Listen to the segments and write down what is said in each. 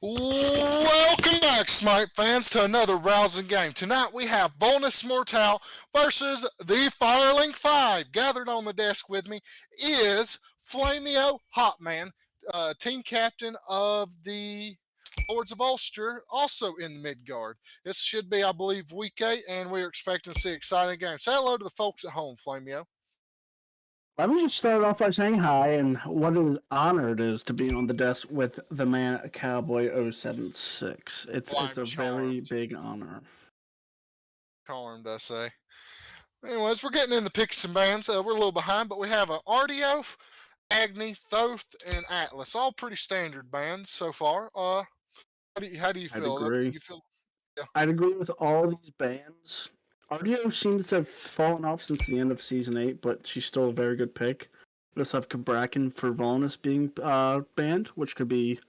Welcome back, Smite fans, to another rousing game. Tonight we have Vulnus Mortale versus the Firelink 5. Gathered on the desk with me is Flamio Hotman, team captain of the Lords of Ulster, also in Midgard. This should be, I believe, week 8, and we're expecting to see an exciting game. Say hello to the folks at home, Flamio. Let me just start off by saying hi and what an honor it is to be on the desk with the man Cowboy 076. It's a very big honor. Charmed, I say. Anyways, we're getting in the picks and bands. We're a little behind, but we have an Artio, Agni, Thoth, and Atlas. All pretty standard bands so far. How do you I'd feel? agree. You feel? Yeah. I'd agree with all these bands. RDO seems to have fallen off since the end of Season 8, but she's still a very good pick. We also have Kabrakan for Vulnus being banned, which could be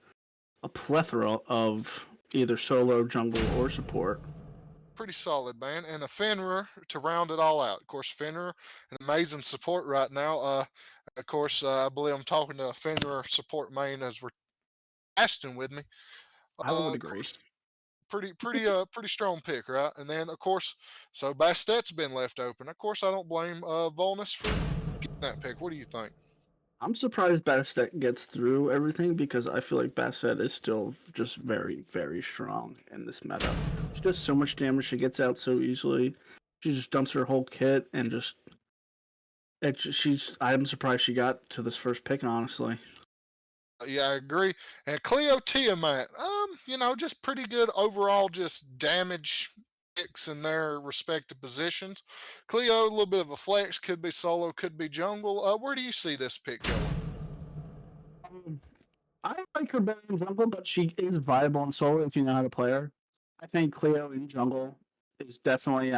a plethora of either solo, jungle, or support. Pretty solid band, and a Fenrir to round it all out. Of course, Fenrir, an amazing support right now. Of course, I believe I'm talking to a Fenrir support main as we're Aston with me. I would Of agree. course, pretty strong pick, right? And then of course, so Bastet's been left open. Of course, I don't blame Volnus for getting that pick. What do you think? I'm surprised Bastet gets through everything because I feel like Bastet is still just very, very strong in this meta. She does so much damage, she gets out so easily. She just dumps her whole kit and just. I'm surprised she got to this first pick, honestly. Yeah, I agree. And Cleo Tiamat, just pretty good overall, just damage picks in their respective positions. Cleo, a little bit of a flex, could be solo, could be jungle. Where do you see this pick going? I like her better in jungle, but she is viable in solo if you know how to play her. I think Cleo in jungle is definitely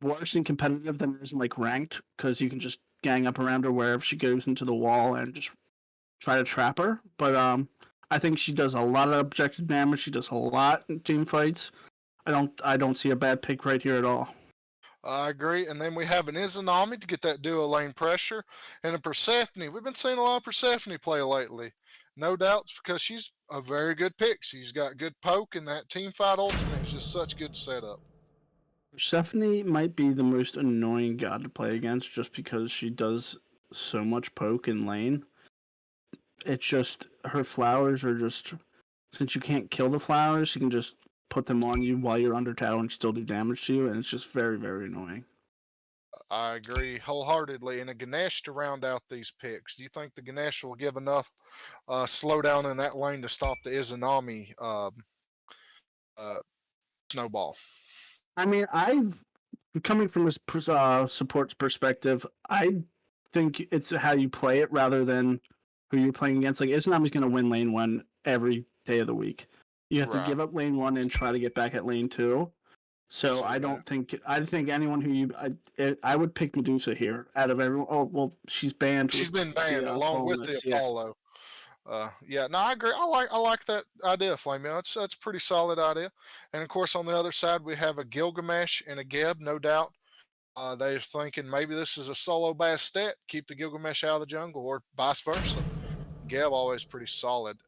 worse and competitive than it is in like ranked because you can just gang up around her wherever she goes into the wall and just try to trap her. But I think she does a lot of objective damage. She does a lot in team fights. I don't see a bad pick right here at all. I agree. And then we have an Izanami to get that duo lane pressure, and a Persephone. We've been seeing a lot of Persephone play lately. No doubts because she's a very good pick. She's got good poke, and that team fight ultimate is just such good setup. Persephone might be the most annoying god to play against just because she does so much poke in lane. It's just her flowers are just since you can't kill the flowers, you can just put them on you while you're under tower and still do damage to you, and it's just very, very annoying. I agree wholeheartedly. And a Ganesh to round out these picks. Do you think the Ganesh will give enough slowdown in that lane to stop the Izanami uh, snowball? I mean, I've coming from a support's perspective, I think it's how you play it rather than who you're playing against. Like, Izanami's going to win lane 1 every day of the week. You have to give up lane 1 and try to get back at lane 2. So I think anyone who I would pick Medusa here out of everyone. Oh well, she's banned. She's been banned along with the Apollo. No, I agree. I like that idea, Flamio. That's a pretty solid idea. And of course, on the other side, we have a Gilgamesh and a Geb, no doubt. They're thinking maybe this is a solo Bastet, keep the Gilgamesh out of the jungle, or vice versa. Geb always pretty solid.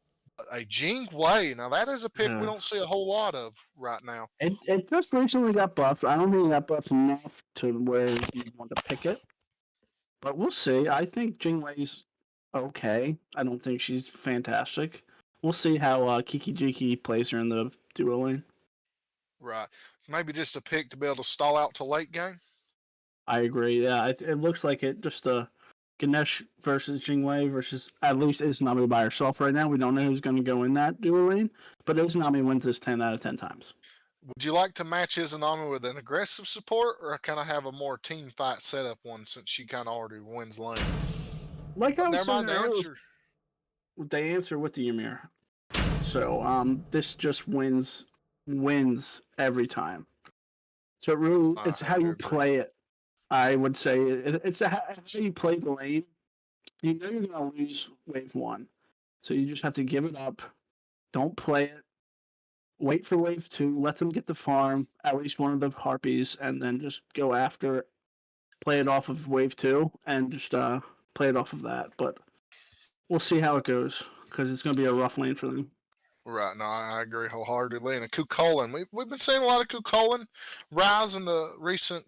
A Jing Wei, now that is a pick we don't see a whole lot of right now. It just recently got buffed. I don't think it got buffed enough to where you want to pick it. But we'll see. I think Jing Wei's okay. I don't think she's fantastic. We'll see how Kiki Jiki plays her in the duo lane. Right. Maybe just a pick to be able to stall out to late game. I agree. Yeah, it looks like it. Just Ganesh versus Jingwei versus at least Izanami by herself right now. We don't know who's going to go in that duo lane, but Izanami wins this 10 out of 10 times. Would you like to match Izanami with an aggressive support, or kind of have a more team fight setup one since she kind of already wins lane? Like I was saying earlier, they answer with the Ymir. So this just wins every time. So it really it's how you play it. I would say it's how you play the lane. You know you're going to lose wave 1. So you just have to give it up. Don't play it. Wait for wave 2. Let them get the farm, at least one of the harpies, and then just go after it. Play it off of wave 2 and just play it off of that. But we'll see how it goes because it's going to be a rough lane for them. Right. No, I agree wholeheartedly. And Kukulin, we've been seeing a lot of Kukulin rise in the recent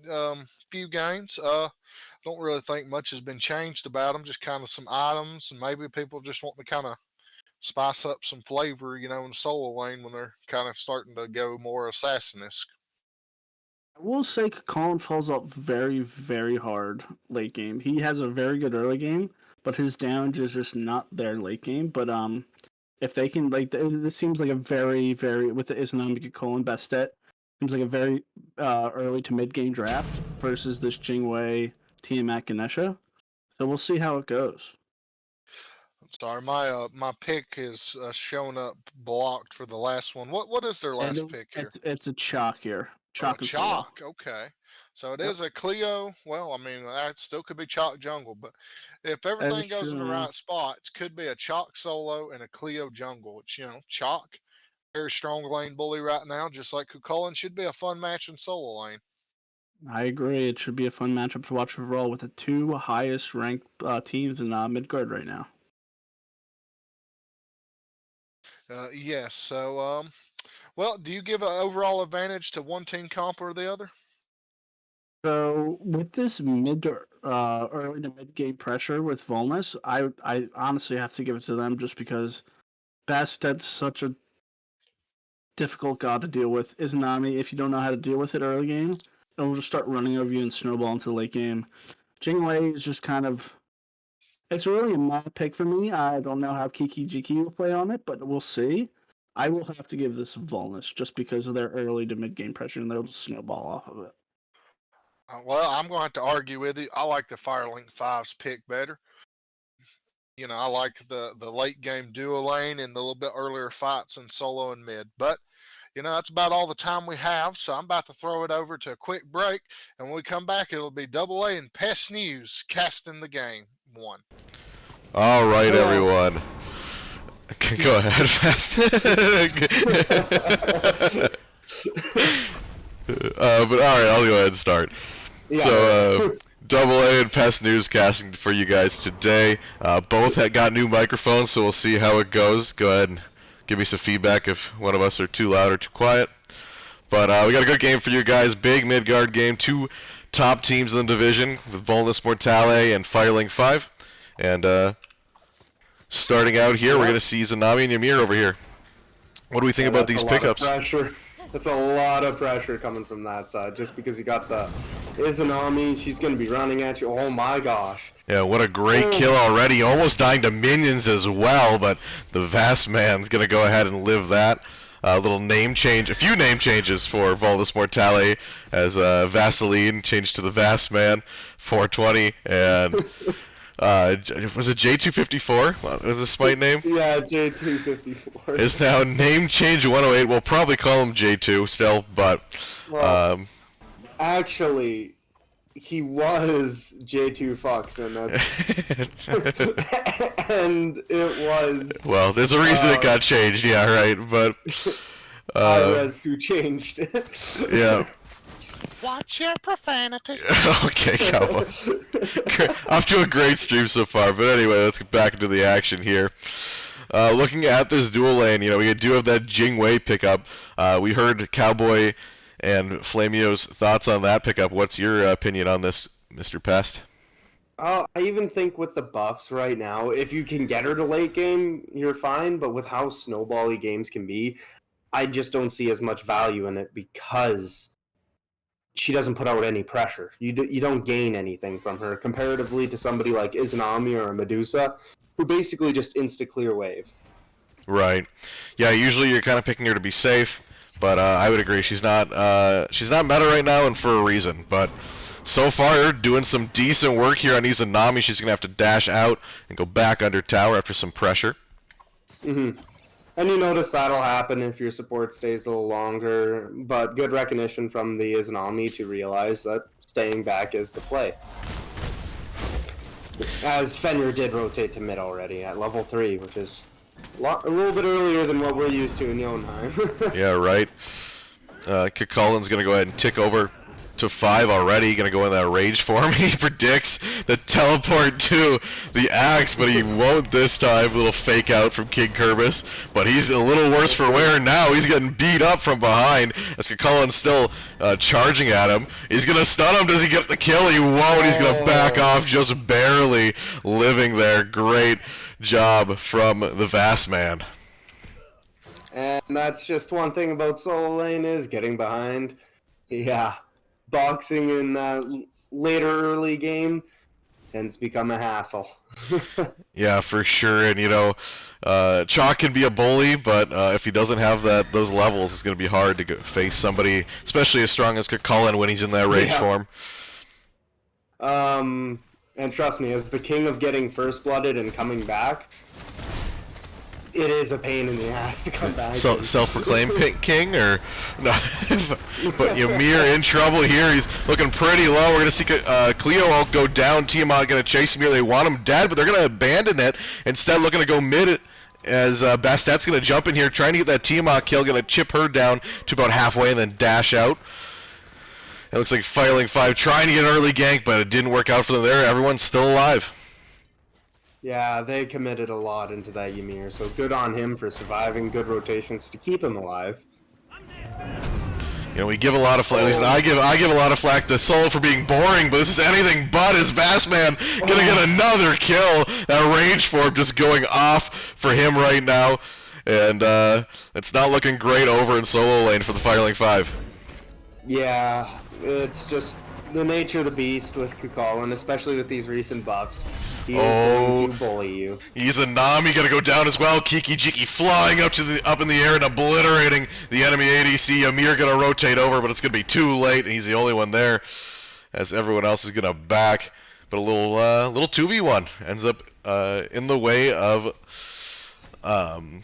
few games. Don't really think much has been changed about them. Just kind of some items, and maybe people just want to kind of spice up some flavor, in the solo lane when they're kind of starting to go more assassinisk. I will say Colin falls off very, very hard late game. He has a very good early game, but his damage is just not there late game. But if they can this seems like a very, very with the Izanami Colin best stat, seems like a very early to mid game draft versus this Jingwei Tiamat Ganesha. So we'll see how it goes. I'm sorry, my pick is showing up blocked for the last one. What is their last pick here? It's a chalk here. Oh, a Chalk and solo. chalk. Okay, so it Yep. is a Cleo. Well, I mean that still could be chalk jungle, but if everything goes in the right spots, could be a chalk solo and a Cleo jungle. Which chalk, very strong lane bully right now, just like Kukulin should be a fun match in solo lane. I agree. It should be a fun matchup to watch overall with the two highest ranked teams in Midgard right now. Yes. So, well, do you give an overall advantage to one team comp or the other? So with this early to mid game pressure with Vulnus, I honestly have to give it to them just because Bastet's such a difficult god to deal with. Izanami, if you don't know how to deal with it early game, it'll just start running over you and snowball into the late game. Jingwei is just kind of it's really a mad pick for me. I don't know how Kiki Jiki will play on it, but we'll see. I will have to give this Vulnus just because of their early to mid game pressure and they'll just snowball off of it. Well, I'm going to have to argue with you. I like the Firelink 5's pick better. I like the late game duo lane and the little bit earlier fights in solo and mid. But, that's about all the time we have. So I'm about to throw it over to a quick break. And when we come back, it'll be Double A and Pest News casting the game 1. All right, everyone. Go ahead, Fast. But all right, I'll go ahead and start. Yeah. So, Double A and Pest Newscasting for you guys today. Both got new microphones, so we'll see how it goes. Go ahead and give me some feedback if one of us are too loud or too quiet. But we got a good game for you guys. Big Midgard game. Two top teams in the division with Vulnus, Mortale, and Firelink 5. And starting out here, we're going to see Izanami and Ymir over here. What do we think about these pickups? That's a lot of pressure coming from that side, just because you got the Izanami, she's going to be running at you. Oh my gosh. Yeah, what a great kill already. Almost dying to minions as well, but the Vast Man's going to go ahead and live that. A little name change, a few name changes for Vulnus Mortale as Vaseline changed to the Vast Man 420, and was it J254? What was his Smite name? Yeah, J254. Is now name change 108. We'll probably call him J2 still, but actually, he was J2 Fox, and that's and it was. Well, there's a reason it got changed. Yeah, right, but IRS who changed it. Yeah. Watch your profanity. Okay, cowboy. Off to a great stream so far, but anyway, let's get back into the action here. Looking at this dual lane, we do have that Jingwei pickup. We heard Cowboy and Flamio's thoughts on that pickup. What's your opinion on this, Mr. Pest? I even think with the buffs right now, if you can get her to late game, you're fine. But with how snowbally games can be, I just don't see as much value in it because she doesn't put out any pressure. You don't gain anything from her comparatively to somebody like Izanami or a Medusa, who basically just insta-clear wave. Right. Yeah, usually you're kind of picking her to be safe, but I would agree she's not meta right now, and for a reason. But so far, doing some decent work here on Izanami. She's going to have to dash out and go back under tower after some pressure. Mm-hmm. And you notice that'll happen if your support stays a little longer, but good recognition from the Izanami to realize that staying back is the play. As Fenrir did rotate to mid already at level 3, which is a little bit earlier than what we're used to in Jotunheim. Yeah, right. Kukulin's going to go ahead and tick over to 5 already. Gonna go in that rage form. He predicts the teleport to the axe, but he won't this time. A little fake out from King Kerbis, but he's a little worse for wear now. He's getting beat up from behind as Cuchullin's still charging at him. He's gonna stun him. Does he get the kill? He won't. He's gonna back off, just barely living there. Great job from the Vast Man. And that's just one thing about solo lane is getting behind. Yeah. Boxing in that later early game tends to become a hassle. Yeah, for sure. And you know, Chalk can be a bully, but if he doesn't have those levels, it's going to be hard to face somebody, especially as strong as Cuchullin when he's in that rage form. And trust me, as the king of getting first blooded and coming back, it is a pain in the ass to come back. So, self-proclaimed king, or no? But Ymir in trouble here. He's looking pretty low. We're gonna see Cleo all go down. Tiamat gonna chase Ymir. They want him dead, but they're gonna abandon it. Instead, looking to go mid as Bastet's gonna jump in here, trying to get that Tiamat kill. Gonna chip her down to about halfway and then dash out. It looks like Firelink 5 trying to get an early gank, but it didn't work out for them there. Everyone's still alive. Yeah, they committed a lot into that Ymir, so good on him for surviving. Good rotations to keep him alive. You know, we give a lot of flack. At least I give a lot of flack to Soul for being boring, but this is anything but. His Vast Man gonna get another kill. That rage form just going off for him right now, and it's not looking great over in solo lane for the Firelink 5. Yeah, it's just the nature of the beast with Cuchullin, especially with these recent buffs. He is going to bully you. He's a Nami, gonna go down as well. Kiki Jiki flying up in the air and obliterating the enemy ADC. Ymir gonna rotate over, but it's gonna be too late, and he's the only one there, as everyone else is gonna back. But a little 2v1 ends up in the way of Firelink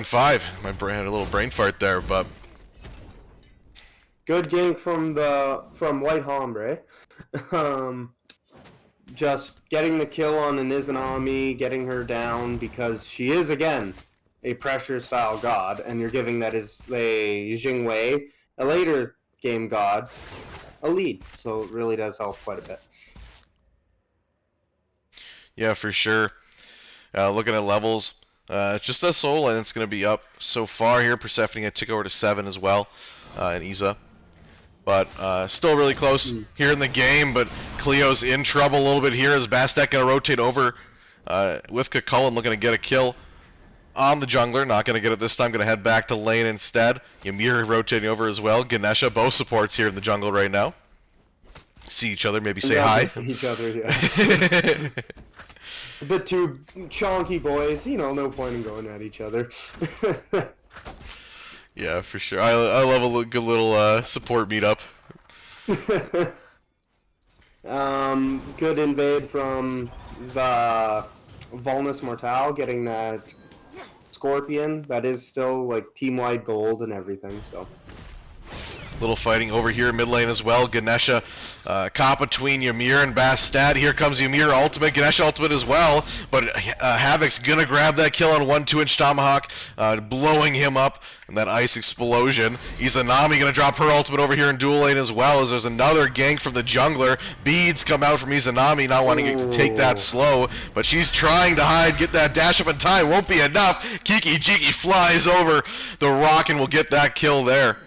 5. My brain had a little brain fart there, but good gank from White Hombre. Just getting the kill on an Izanami, getting her down because she is again a pressure style god, and you're giving that as a Jingwei, a later game god, a lead. So it really does help quite a bit. Yeah, for sure. Looking at levels, just a soul and it's going to be up so far here. Persephone tick over to 7 as well, and Iza. But still really close here in the game, but Cleo's in trouble a little bit here as Bastet going to rotate over with Cuchullin looking to get a kill on the jungler. Not going to get it this time, going to head back to lane instead. Ymir rotating over as well. Ganesha, both supports here in the jungle right now. See each other, maybe say hi. See each other, yeah. A bit too chonky boys, you know, no point in going at each other. Yeah, for sure. I love a good little support meetup. Good invade from the Vulnus Mortale, getting that Scorpion. That is still like team-wide gold and everything, so. Little fighting over here mid lane as well. Ganesha caught between Ymir and Bastet. Here comes Ymir ultimate. Ganesha ultimate as well. But Havoc's going to grab that kill on 1 2-inch Tomahawk, blowing him up in that ice explosion. Izanami going to drop her ultimate over here in dual lane as well, as there's another gank from the jungler. Beads come out from Izanami, not wanting to take that slow. But she's trying to hide, get that dash up in time. Won't be enough. Kiki Jiki flies over the rock and will get that kill there.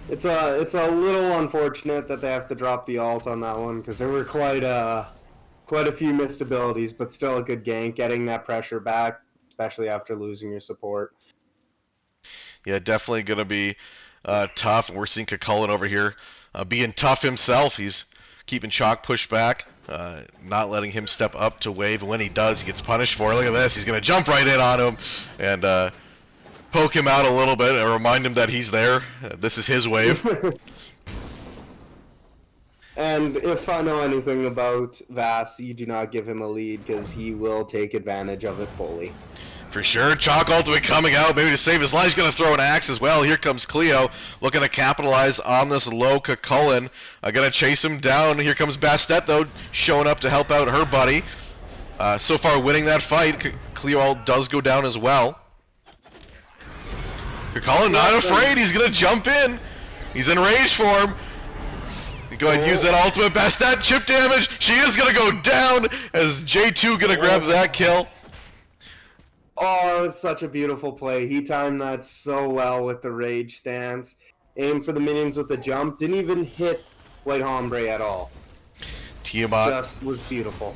It's a little unfortunate that they have to drop the ult on that one, because there were quite a few missed abilities, but still a good gank, getting that pressure back, especially after losing your support. Yeah, definitely going to be tough. We're seeing Cuchullin over here being tough himself. He's keeping Chalk pushed back, not letting him step up to wave, and when he does, he gets punished for it. Look at this. He's going to jump right in on him and poke him out a little bit and remind him that he's there. This is his wave. And if I know anything about Vass, you do not give him a lead, because he will take advantage of it fully. For sure. Chalk ultimate coming out, maybe to save his life. He's going to throw an axe as well. Here comes Cleo, looking to capitalize on this low Cuchullin. Going to chase him down. Here comes Bastet, though, showing up to help out her buddy. So far winning that fight. Cleo does go down as well. Cuchullin not afraid. He's going to jump in. He's in rage form. Go ahead and use that ultimate. Bastet, chip damage. She is going to go down as J2 going to grab that kill. Oh, it's such a beautiful play. He timed that so well with the rage stance. Aimed for the minions with the jump. Didn't even hit White Hombre at all. Tiamat Just was beautiful.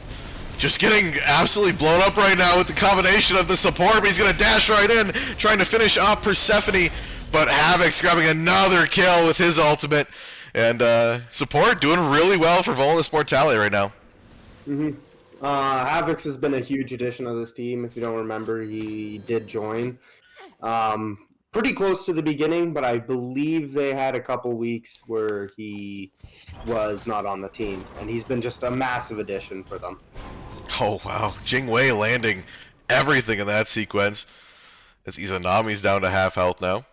just getting absolutely blown up right now with the combination of the support. But he's going to dash right in, trying to finish off Persephone. But Havoc's grabbing another kill with his ultimate. And support doing really well for Vulnus Mortale right now. Havoc's has been a huge addition of this team. If you don't remember, he did join. Pretty close to the beginning, but I believe they had a couple weeks where he was not on the team. And he's been just a massive addition for them. Oh, wow. Jingwei landing everything in that sequence. As Izanami's down to half health now.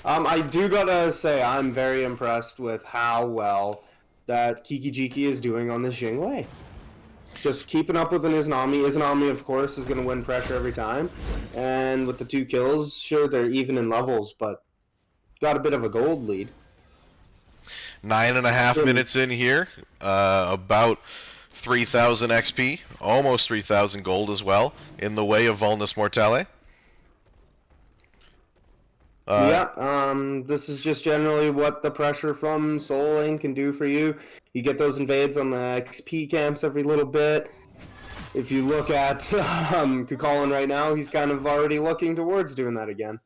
I do gotta say, I'm very impressed with how well that Kiki-Jiki is doing on this Jingwei. Just keeping up with an Izanami. Izanami, of course, is going to win pressure every time. And with the 2 kills, sure, they're even in levels, but got a bit of a gold lead. 9.5 minutes in here. About 3,000 XP. Almost 3,000 gold as well. In the way of Vulnus Mortale. This is just generally what the pressure from Soul Lane can do for you. You get those invades on the XP camps every little bit. If you look at Kukulin right now, he's kind of already looking towards doing that again.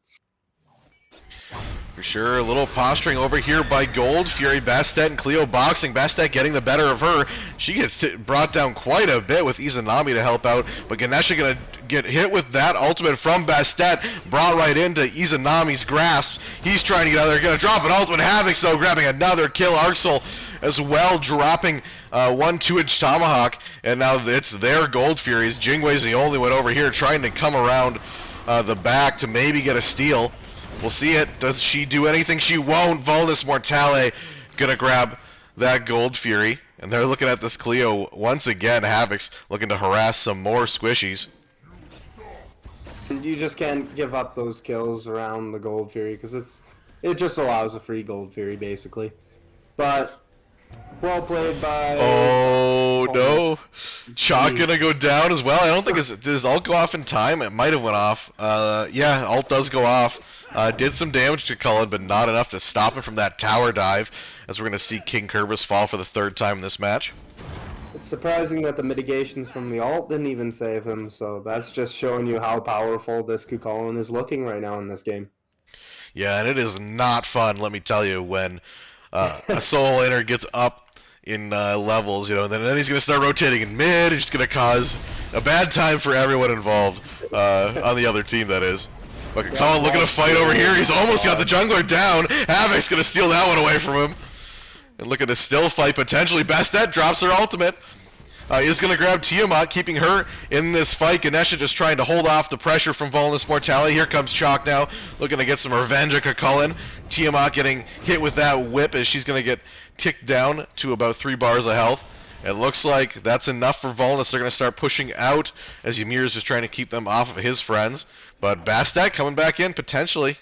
For sure, a little posturing over here by Gold. Fury, Bastet, and Cleo boxing. Bastet getting the better of her. She gets brought down quite a bit with Izanami to help out. But Ganesha going to get hit with that ultimate from Bastet. Brought right into Izanami's grasp. He's trying to get out there. Going to drop an ultimate. Havoc's, though, grabbing another kill. Arxel as well, dropping 1 2-inch tomahawk. And now it's their Gold Furies. Jingwei's the only one over here trying to come around the back to maybe get a steal. We'll see it. Does she do anything? She won't. Vulnus Mortale gonna grab that Gold Fury. And they're looking at this Cleo once again. Havoc's looking to harass some more squishies. You just can't give up those kills around the Gold Fury because it just allows a free Gold Fury basically. But well played by. Oh no! Chalk gonna go down as well. I don't think does ult go off in time. It might have went off. Yeah, ult does go off. Did some damage to Cullen, but not enough to stop him from that tower dive. As we're gonna see King Kerbis fall for the 3rd time in this match. It's surprising that the mitigations from the ult didn't even save him. So that's just showing you how powerful this Kukulin is looking right now in this game. Yeah, and it is not fun. Let me tell you when. A soul laner gets up in levels, you know, then he's going to start rotating in mid. It's just going to cause a bad time for everyone involved on the other team, that is. But Colin looking to fight over here. He's almost got the jungler down. Havoc's going to steal that one away from him. And looking to still fight potentially. Bastet drops her ultimate. Is going to grab Tiamat, keeping her in this fight. Ganesha just trying to hold off the pressure from Vulnus Mortale. Here comes Chalk now, looking to get some revenge at Kukulin. Tiamat getting hit with that whip as she's going to get ticked down to about 3 bars of health. It looks like that's enough for Vulnus. They're going to start pushing out as Ymir is just trying to keep them off of his friends. But Bastet coming back in, potentially.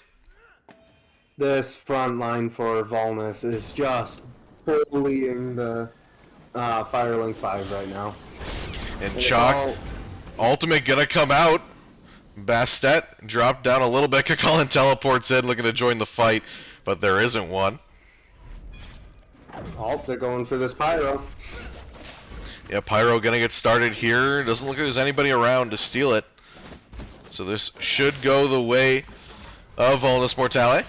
This front line for Vulnus is just bullying the Firelink 5 right now. And Chalk, ultimate gonna come out. Bastet dropped down a little bit. Kukulin teleports in, looking to join the fight, but there isn't one. Oh, they're going for this Pyro. Yeah, Pyro gonna get started here. Doesn't look like there's anybody around to steal it. So this should go the way of Vulnus Mortale.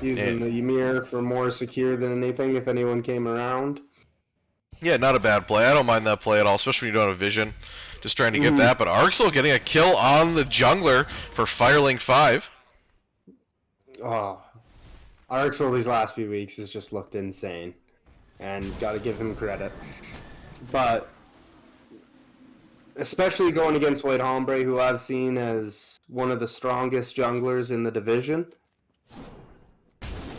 Using the Ymir for more secure than anything if anyone came around. Yeah, not a bad play. I don't mind that play at all, especially when you don't have vision. Just trying to get that, but Arxel getting a kill on the jungler for Firelink 5. Oh, Arxel these last few weeks has just looked insane. And gotta give him credit. But especially going against White Hombre, who I've seen as one of the strongest junglers in the division.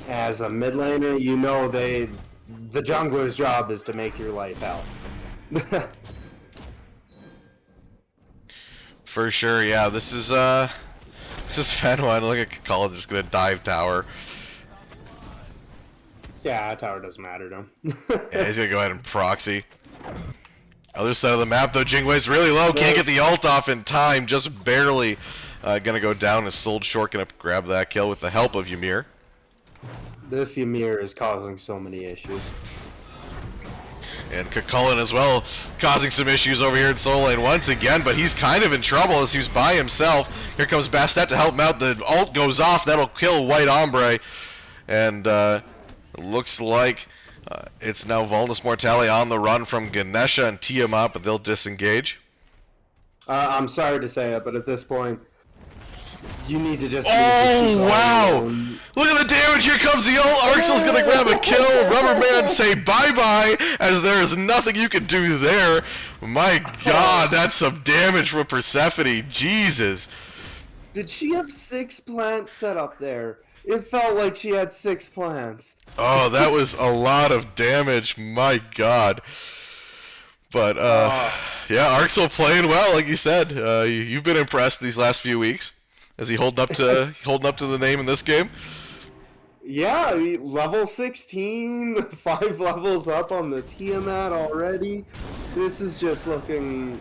As a mid laner, you know the jungler's job is to make your life hell. For sure, yeah. This is This is Fenwine. Look at Kakala just gonna dive tower. Yeah, tower doesn't matter to him. Yeah, he's gonna go ahead and proxy. Other side of the map though, Jingwei's really low. Can't get the ult off in time. Just barely gonna go down. Is sold short. Gonna grab that kill with the help of Ymir. This Ymir is causing so many issues. And Kakulin as well, causing some issues over here in solo lane once again, but he's kind of in trouble as he's by himself. Here comes Bastet to help him out. The ult goes off. That'll kill White Ombre. And it looks like it's now Vulnus Mortale on the run from Ganesha and Tiamat, but they'll disengage. I'm sorry to say it, but at this point, you need to just... Oh, wow! Look at the damage! Here comes the ult! Arxel's gonna grab a kill! Rubberman say bye-bye, as there is nothing you can do there. My god, that's some damage from Persephone. Jesus. Did she have 6 plants set up there? It felt like she had 6 plants. Oh, that was a lot of damage. My god. But, yeah, Arxel playing well, like you said. You've been impressed these last few weeks. Is he holding up to the name in this game? Yeah, level 16, 5 levels up on the Tiamat already. This is just looking...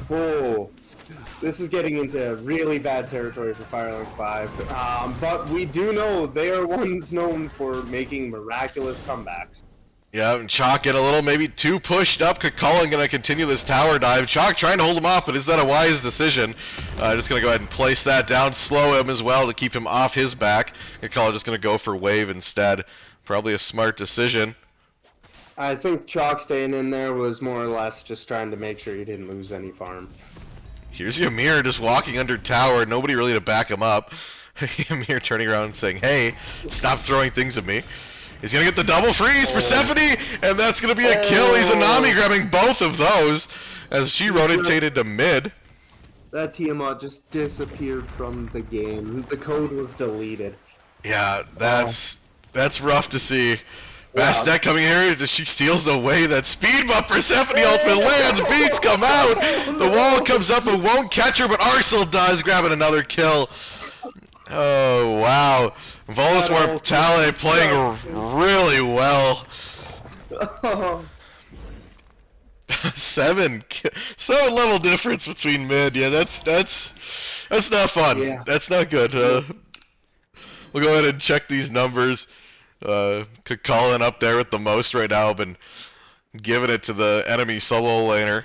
Oh, this is getting into really bad territory for Firelink 5. But we do know they are ones known for making miraculous comebacks. Yeah, and Chalk getting a little maybe too pushed up. Kakulin going to continue this tower dive. Chalk trying to hold him off, but is that a wise decision? Just going to go ahead and place that down, slow him as well to keep him off his back. Kakulin just going to go for wave instead. Probably a smart decision. I think Chalk staying in there was more or less just trying to make sure he didn't lose any farm. Here's Ymir just walking under tower. Nobody really to back him up. Ymir turning around and saying, hey, stop throwing things at me. He's going to get the double freeze, Persephone, and that's going to be a kill. He's a Nami grabbing both of those as she rotated to mid. That Tiamat just disappeared from the game. The code was deleted. Yeah, that's rough to see. Bastet coming here, she steals away that speed buff. Persephone ultimate lands, beats come out. The wall comes up and won't catch her, but Arxel does, grabbing another kill. Oh, wow. Vulnus Mortale playing really well. seven level difference between mid. Yeah, that's not fun. Yeah. That's not good. We'll go ahead and check these numbers. Kakulin up there with the most right now, been giving it to the enemy solo laner.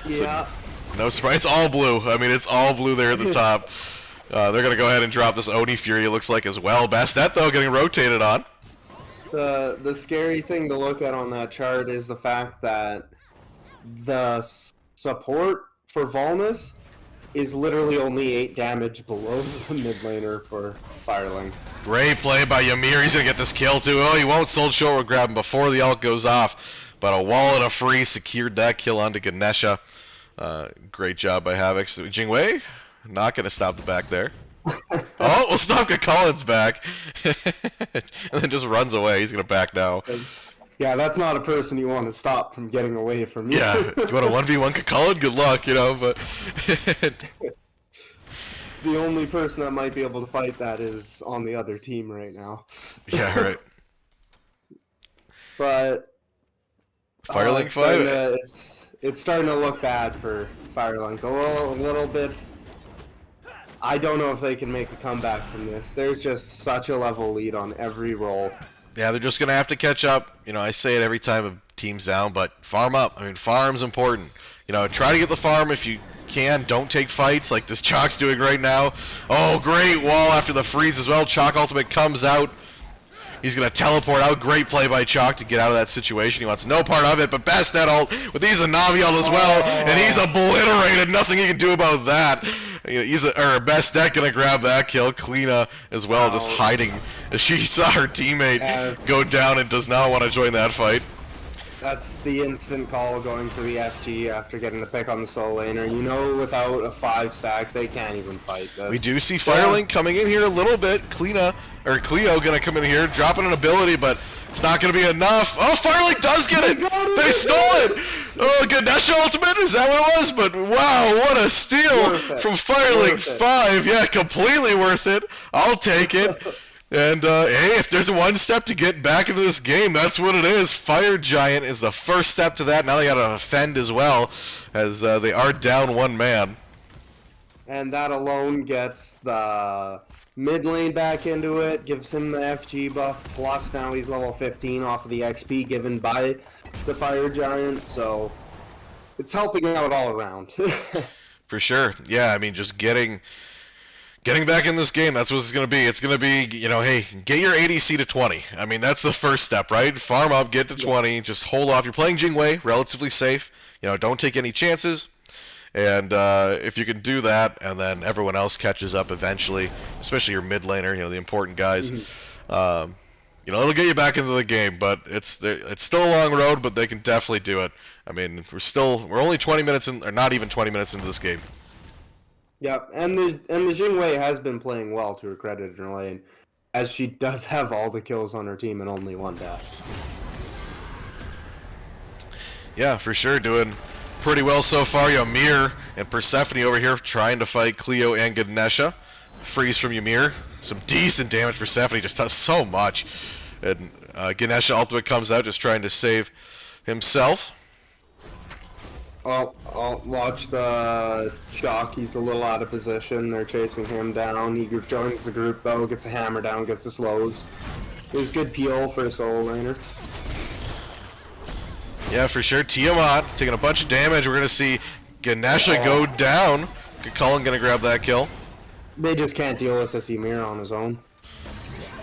Yeah. So, no surprise. It's all blue. I mean, it's all blue there at the top. They're going to go ahead and drop this Oni Fury, it looks like, as well. Bastet, though, getting rotated on. The scary thing to look at on that chart is the fact that the support for Vulnus is literally only 8 damage below the mid laner for Firelink. Great play by Ymir. He's going to get this kill, too. Oh, he won't sold short. We'll grab him before the ult goes off. But a wall and a free secured that kill onto Ganesha. Great job by Havoc. Jingwei? Not going to stop the back there. Oh, we'll stop Kakulin's back. And then just runs away. He's going to back now. Yeah, that's not a person you want to stop from getting away from you. Yeah, you want a 1v1 Kakulin? Good luck, you know, but... The only person that might be able to fight that is on the other team right now. Yeah, right. But... Firelink 5? It's starting to look bad for Firelink. A little bit... I don't know if they can make a comeback from this. There's just such a level lead on every role. Yeah, they're just going to have to catch up. You know, I say it every time a team's down, but farm up. I mean, farm's important. You know, try to get the farm if you can. Don't take fights like this Chalk's doing right now. Oh, great wall after the freeze as well. Chalk ultimate comes out. He's going to teleport out. Great play by Chalk to get out of that situation. He wants no part of it, but Bastet ult with he's a Navi ult as well, and he's obliterated. Nothing he can do about that. Bastet going to grab that kill. Kleena as well, just hiding as she saw her teammate go down and does not want to join that fight. That's the instant call going for the FG after getting the pick on the solo laner. You know, without a 5-stack, they can't even fight this. We do see Firelink coming in here a little bit. Cleo gonna come in here, dropping an ability, but it's not gonna be enough. Oh, Firelink does get it! They stole it! Oh, Ganesha ultimate? Is that what it was? But wow, what a steal from Firelink 5. Yeah, completely worth it. I'll take it. And, hey, if there's one step to get back into this game, that's what it is. Fire Giant is the first step to that. Now they gotta defend as well, as they are down one man. And that alone gets the mid lane back into it, gives him the FG buff, plus now he's level 15 off of the XP given by the Fire Giant, so it's helping out all around. For sure. Yeah, I mean, just getting back in this game, that's what it's going to be. It's going to be, you know, hey, get your ADC to 20. I mean, that's the first step, right? Farm up, get to 20, just hold off. You're playing Jingwei, relatively safe. You know, don't take any chances. And if you can do that, and then everyone else catches up eventually, especially your mid laner, you know, the important guys, you know, it'll get you back into the game. But it's still a long road, but they can definitely do it. I mean, we're only 20 minutes in, or not even 20 minutes into this game. Yep, and the Jingwei has been playing well to her credit in her lane, as she does have all the kills on her team and only one death. Yeah, for sure, doing pretty well so far. Ymir and Persephone over here trying to fight Cleo and Ganesha. Freeze from Ymir. Some decent damage. Persephone just does so much. And Ganesha ultimate comes out just trying to save himself. Oh, I'll watch the Shock. He's a little out of position. They're chasing him down. He joins the group though, gets a hammer down, gets the slows. It was good PO for a solo laner. Yeah, for sure. Tiamat taking a bunch of damage. We're going to see Ganesha go down. Cullen going to grab that kill. They just can't deal with this Ymir on his own.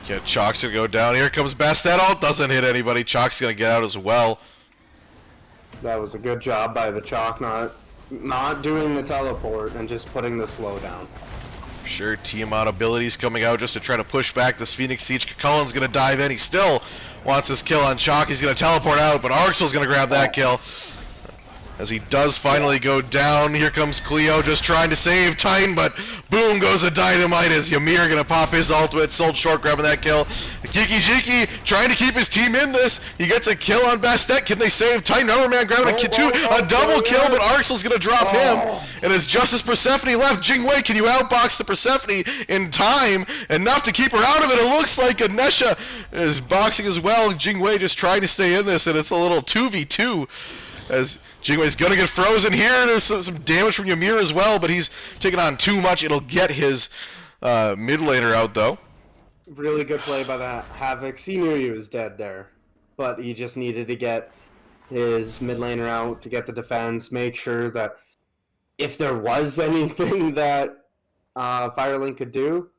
Yeah, Chalk's going to go down. Here comes Bastet ult. Doesn't hit anybody. Chalk's going to get out as well. That was a good job by the Chalk, not doing the teleport and just putting the slow down. Sure, Tiamat abilities coming out just to try to push back this Phoenix Siege. Cullen's going to dive in. He still wants this kill on Chalk. He's going to teleport out, but Arxel's going to grab that kill. As he does finally go down, here comes Cleo just trying to save Titan, but boom goes a dynamite as Ymir going to pop his ultimate. Sold short grabbing that kill. Kiki Jiki trying to keep his team in this. He gets a kill on Bastet. Can they save Titan? Numberman grabbing a double kill, but Arxel's going to drop him. And it's just as Persephone left. Jingwei, can you outbox the Persephone in time? Enough to keep her out of it. It looks like Ganesha is boxing as well. Jingwei just trying to stay in this, and it's a little 2v2 as Jingwei's going to get frozen here. There's some damage from Ymir as well, but he's taking on too much. It'll get his mid laner out, though. Really good play by the Havoc. He knew he was dead there, but he just needed to get his mid laner out to get the defense, make sure that if there was anything that Firelink could do,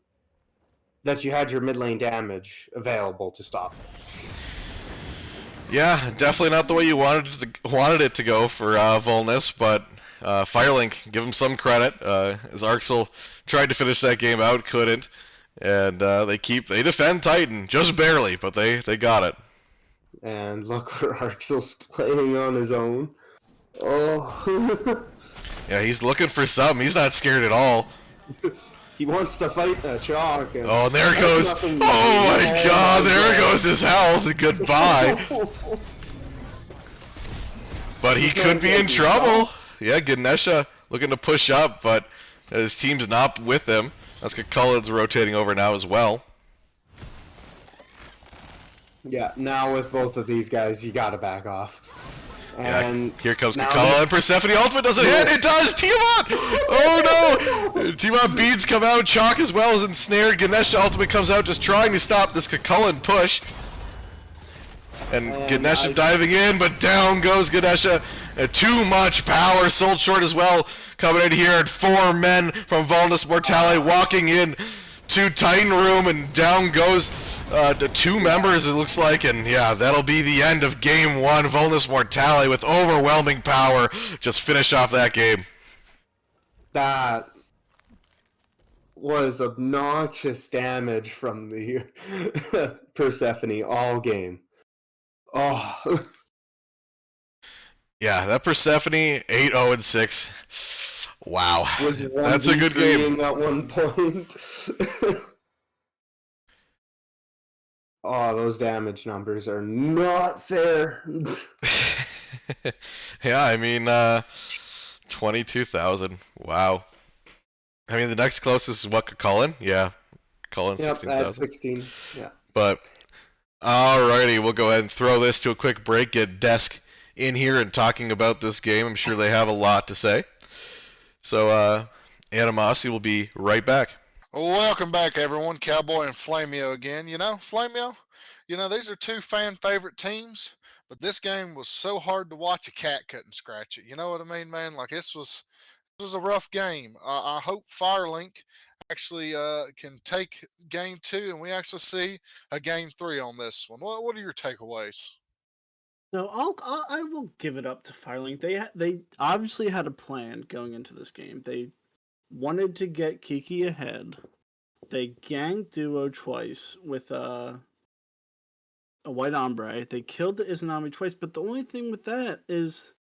that you had your mid lane damage available to stop it. Yeah, definitely not the way you wanted it to go for Vulnus, but Firelink, give him some credit. As Arxel tried to finish that game out, couldn't, and they defend Titan just barely, but they got it. And look where Arxel's playing on his own. Oh. Yeah, he's looking for something. He's not scared at all. He wants to fight that Chalk. Oh, there it goes. Oh my god, there goes his health. Goodbye. But he could be in trouble. Yeah, Ganesha looking to push up, but his team's not with him. That's good. Cullen's rotating over now as well. Yeah, now with both of these guys, you gotta back off. And yeah, here comes Kakala, and Persephone ultimate doesn't hit. It does! Tiamat! Oh no! Tiamat beads come out, Chalk as well as ensnared. Ganesha ultimate comes out just trying to stop this Kakalan push. And Ganesha diving in, but down goes Ganesha. Too much power, sold short as well. Coming in here at 4 men from Vulnus Mortale walking in to Titan room, and down goes the 2 members, it looks like, and yeah, that'll be the end of game 1. Vulnus Mortale with overwhelming power just finish off that game. That was obnoxious damage from the Persephone all game. Oh. Yeah, that Persephone 8-0-6. Wow, that's a good game. At one point. Oh, those damage numbers are not fair. Yeah, I mean, 22,000. Wow. I mean, the next closest is what, Cullen? Yeah, Cullen, Yep, at 16,000. 16. Yeah. But, alrighty, we'll go ahead and throw this to a quick break, get Desk in here and talking about this game. I'm sure they have a lot to say. So, Animosity will be right back. Welcome back, everyone. Cowboy and Flamio again. Flamio, these are two fan favorite teams, but this game was so hard to watch a cat couldn't scratch it. You know what I mean, man? Like this was a rough game. I hope Firelink actually can take game two, and we actually see a game three on this one. What are your takeaways? No, I will give it up to Firelink. They obviously had a plan going into this game. They wanted to get Kiki ahead. They ganked Duo twice with a White Ombre. They killed the Izanami twice, but the only thing with that is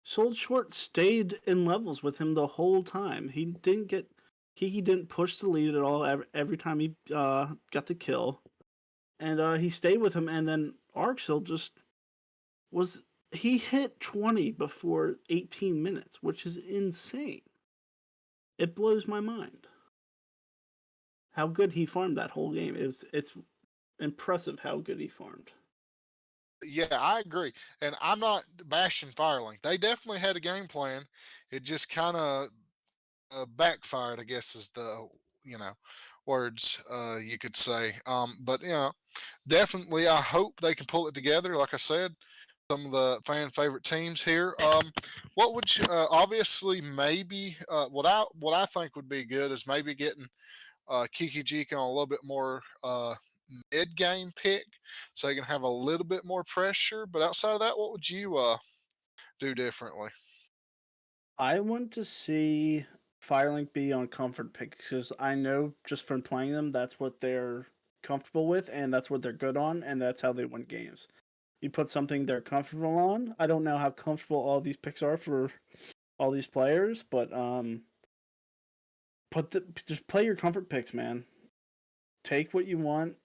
Soul Short stayed in levels with him the whole time. Kiki didn't push the lead at all every time he got the kill. And he stayed with him, and then Arxil just was he hit 20 before 18 minutes, which is insane. It blows my mind how good he farmed that whole game. It's impressive how good he farmed. Yeah, I agree. And I'm not bashing Firelink. They definitely had a game plan. It just kind of backfired, I guess is the words you could say. But definitely, I hope they can pull it together. Like I said, some of the fan favorite teams here. What would you obviously maybe what I think would be good is maybe getting Kiki Jiki on a little bit more mid game pick, so they can have a little bit more pressure. But outside of that, what would you do differently? I want to see Firelink be on comfort pick because I know just from playing them, that's what they're comfortable with and that's what they're good on, and that's how they win games. You put something they're comfortable on. I don't know how comfortable all these picks are for all these players, but just play your comfort picks, man. Take what you want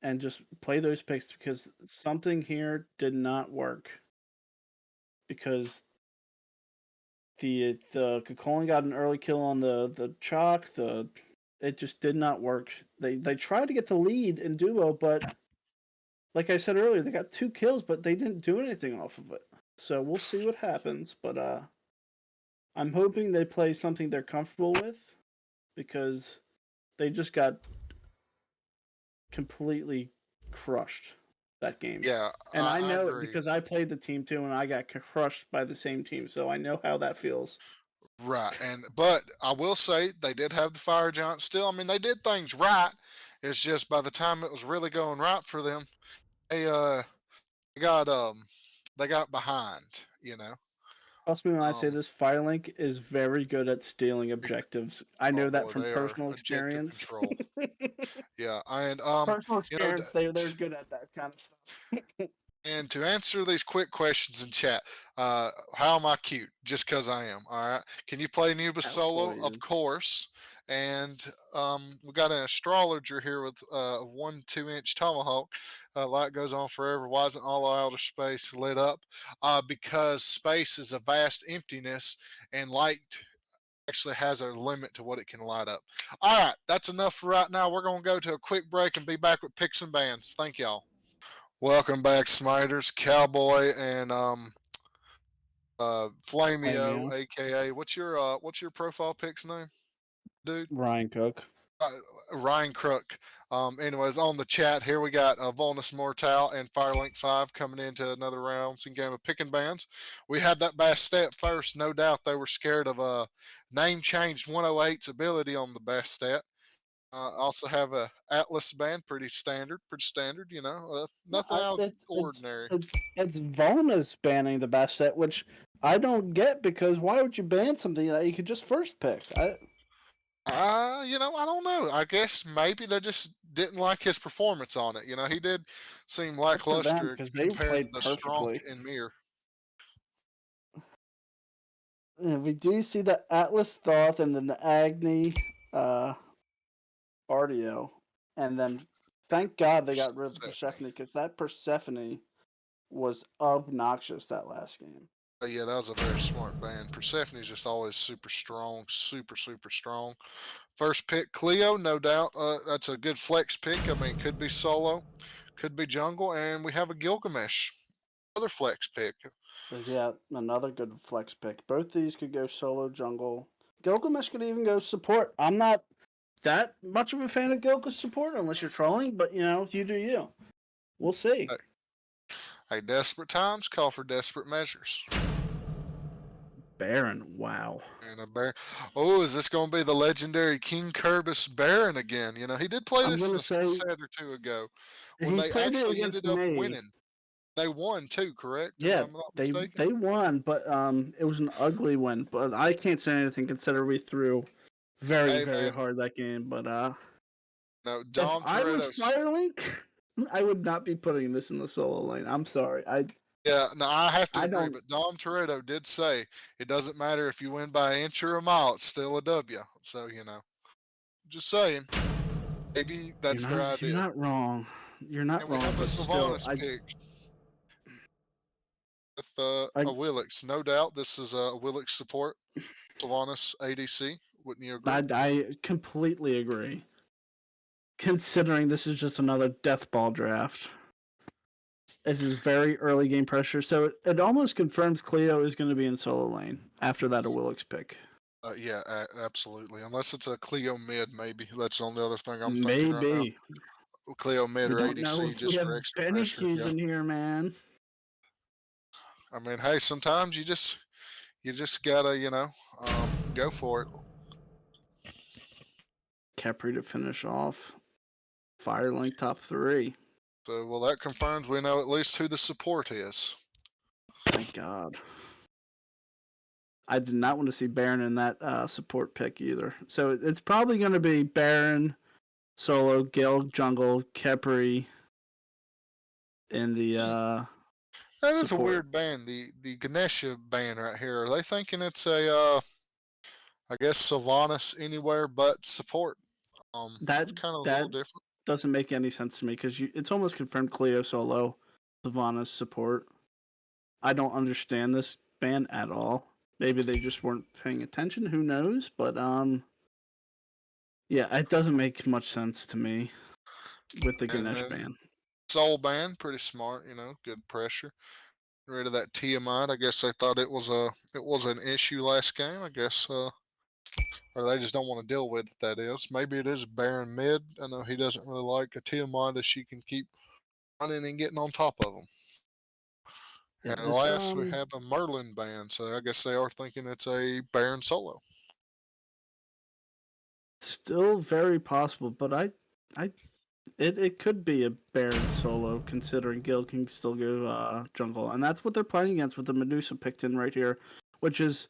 and just play those picks because something here did not work. Because the Kukulin got an early kill on the chalk. It just did not work. They tried to get the lead in duo, but like I said earlier, they got 2 kills, but they didn't do anything off of it. So we'll see what happens. But I'm hoping they play something they're comfortable with because they just got completely crushed that game. Yeah, And I I know it agree. because I played the team too, and I got crushed by the same team, so I know how that feels. Right, but I will say they did have the fire giant still. I mean, they did things right. It's just by the time it was really going right for them, they they got they got behind. Trust me when I say Um, this, Firelink is very good at stealing objectives. I oh know that boy, from they are personal objective experience. control. Yeah, and Personal you know, experience, they're good at that kind of stuff. and to answer these quick questions in chat, how am I cute? Just because I am. All right. Can you play Nubis solo? Of Absolutely. course. And we got an astrologer here with a 1 2 inch tomahawk. Light goes on forever. Why isn't all outer space lit up? Because space is a vast emptiness, and light actually has a limit to what it can light up. All right, that's enough for right now. We're going to go to a quick break and be back with picks and bands. Thank y'all. Welcome back, Smiters, Cowboy, and Flamio, Flamio. aka what's your profile pic's name, dude? Ryan Cook. Uh, Ryan Crook. Anyways, on the chat here we got Vulnus Mortale and Firelink 5 coming into another round in game of picking bands. We had that bass stat first. No doubt they were scared of name changed 108's ability on the bass stat. Also have a Atlas band, pretty standard. Nothing out of It, the ordinary. it's Vulnus banning the best set, which I don't get because why would you ban something that you could just first pick? I don't know. I guess maybe they just didn't like his performance on it. He did seem Good for them lackluster because they compared to played the Strong perfectly. and Mir. Yeah, we do see the Atlas Thoth and then the Agni uh, Artio. And then thank God they got rid of the Persephone. Persephone because that Persephone was obnoxious that last game. Yeah, that was a very smart ban. Persephone's just always super strong, super strong. First pick, Cleo, no doubt. That's a good flex pick. I mean, could be solo, could be jungle, and we have a Gilgamesh, another flex pick. But yeah, another good flex pick. Both these could go solo jungle. Gilgamesh could even go support. I'm not that much of a fan of Gilgamesh support unless you're trolling, but you do you. We'll see. Hey, desperate times call for desperate measures. Baron, wow. And a Baron. Oh, is this going to be the legendary King Kerbis Baron again? He did play this a set or two ago when they actually ended up winning. They won too, correct? Yeah, they won, but it was an ugly win. But I can't say anything considering we threw very hard that game. But no, if I was Firelink, I would not be putting this in the solo lane. I'm sorry. Yeah, no, I have to agree. But Dom Toretto did say it doesn't matter if you win by an inch or a mile; it's still a W. So just saying. Maybe that's their idea. You're not wrong. You're not wrong. We have a Sylvanas pick with a Willix, no doubt. This is a Willix support. Vulnus ADC. Wouldn't you agree? I completely agree. Considering this is just another death ball draft. This is very early game pressure, so it almost confirms Cleo is going to be in solo lane after that a Willix pick. Yeah, absolutely. Unless it's a Cleo mid, maybe. That's the only other thing I'm thinking right now. Cleo mid or ADC just for extra pressure. Yeah. in here, man. I mean, hey, sometimes you just gotta, go for it. Capri to finish off. Firelink top 3. So, well, that confirms we know at least who the support is. Thank God. I did not want to see Baron in that support pick either. So it's probably going to be Baron, solo, Gil, jungle, Capri, in the that is support. A weird ban. The Ganesha ban right here. Are they thinking it's a I guess Sylvanas anywhere but support? That's kind of a little different. Doesn't make any sense to me because it's almost confirmed Cleo solo, Sylvanas support. I don't understand this ban at all. Maybe they just weren't paying attention. Who knows? But yeah, it doesn't make much sense to me with the Ganesh ban. Soul ban, pretty smart. Good pressure. Rid of that Tiamat. I guess they thought it was an issue last game. I guess or they just don't want to deal with it. That is, maybe it is Baron mid. I know he doesn't really like a Tiamat as she can keep running and getting on top of him. Yeah, and last we have a Merlin ban, so I guess they are thinking it's a Baron solo. Still very possible, but it could be a Baron solo considering Gil can still go jungle, and that's what they're playing against with the Medusa picked in right here, which is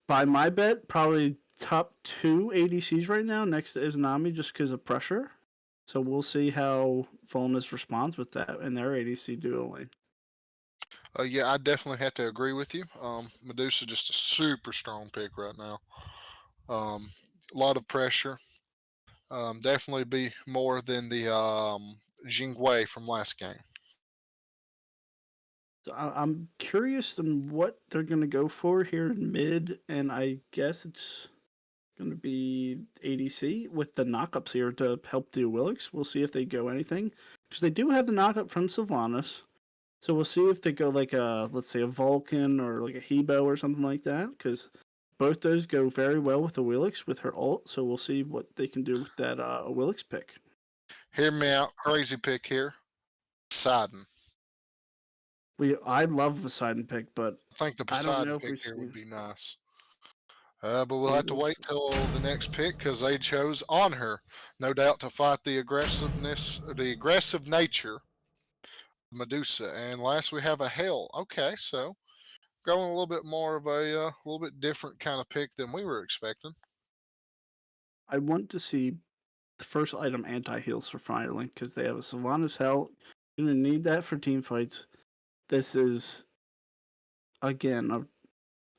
by my bet probably top 2 ADCs right now next to Izanami just because of pressure. So we'll see how Vulnus responds with that in their ADC duo lane. Yeah, I definitely have to agree with you. Medusa just a super strong pick right now. A lot of pressure. Definitely be more than the Jingwei from last game. So I'm curious on what they're going to go for here in mid, and I guess it's going to be ADC with the knockups here to help the Willix. We'll see if they go anything, because they do have the knockup from Sylvanas. So we'll see if they go like let's say a Vulcan or like a Hebo or something like that, because both those go very well with the Willix with her ult. So we'll see what they can do with that Willix pick. Hear me out, crazy pick here. Poseidon. I love Poseidon pick, but I think the Poseidon pick here would be nice. But we'll have to wait till the next pick because they chose on her, no doubt, to fight the aggressive nature of Medusa. And last we have a Hell. Okay, so going a little bit more of a little bit different kind of pick than we were expecting. I want to see the first item anti-heals for Firelink because they have a Sylvanas Hell. You're going to need that for team fights. This is, again,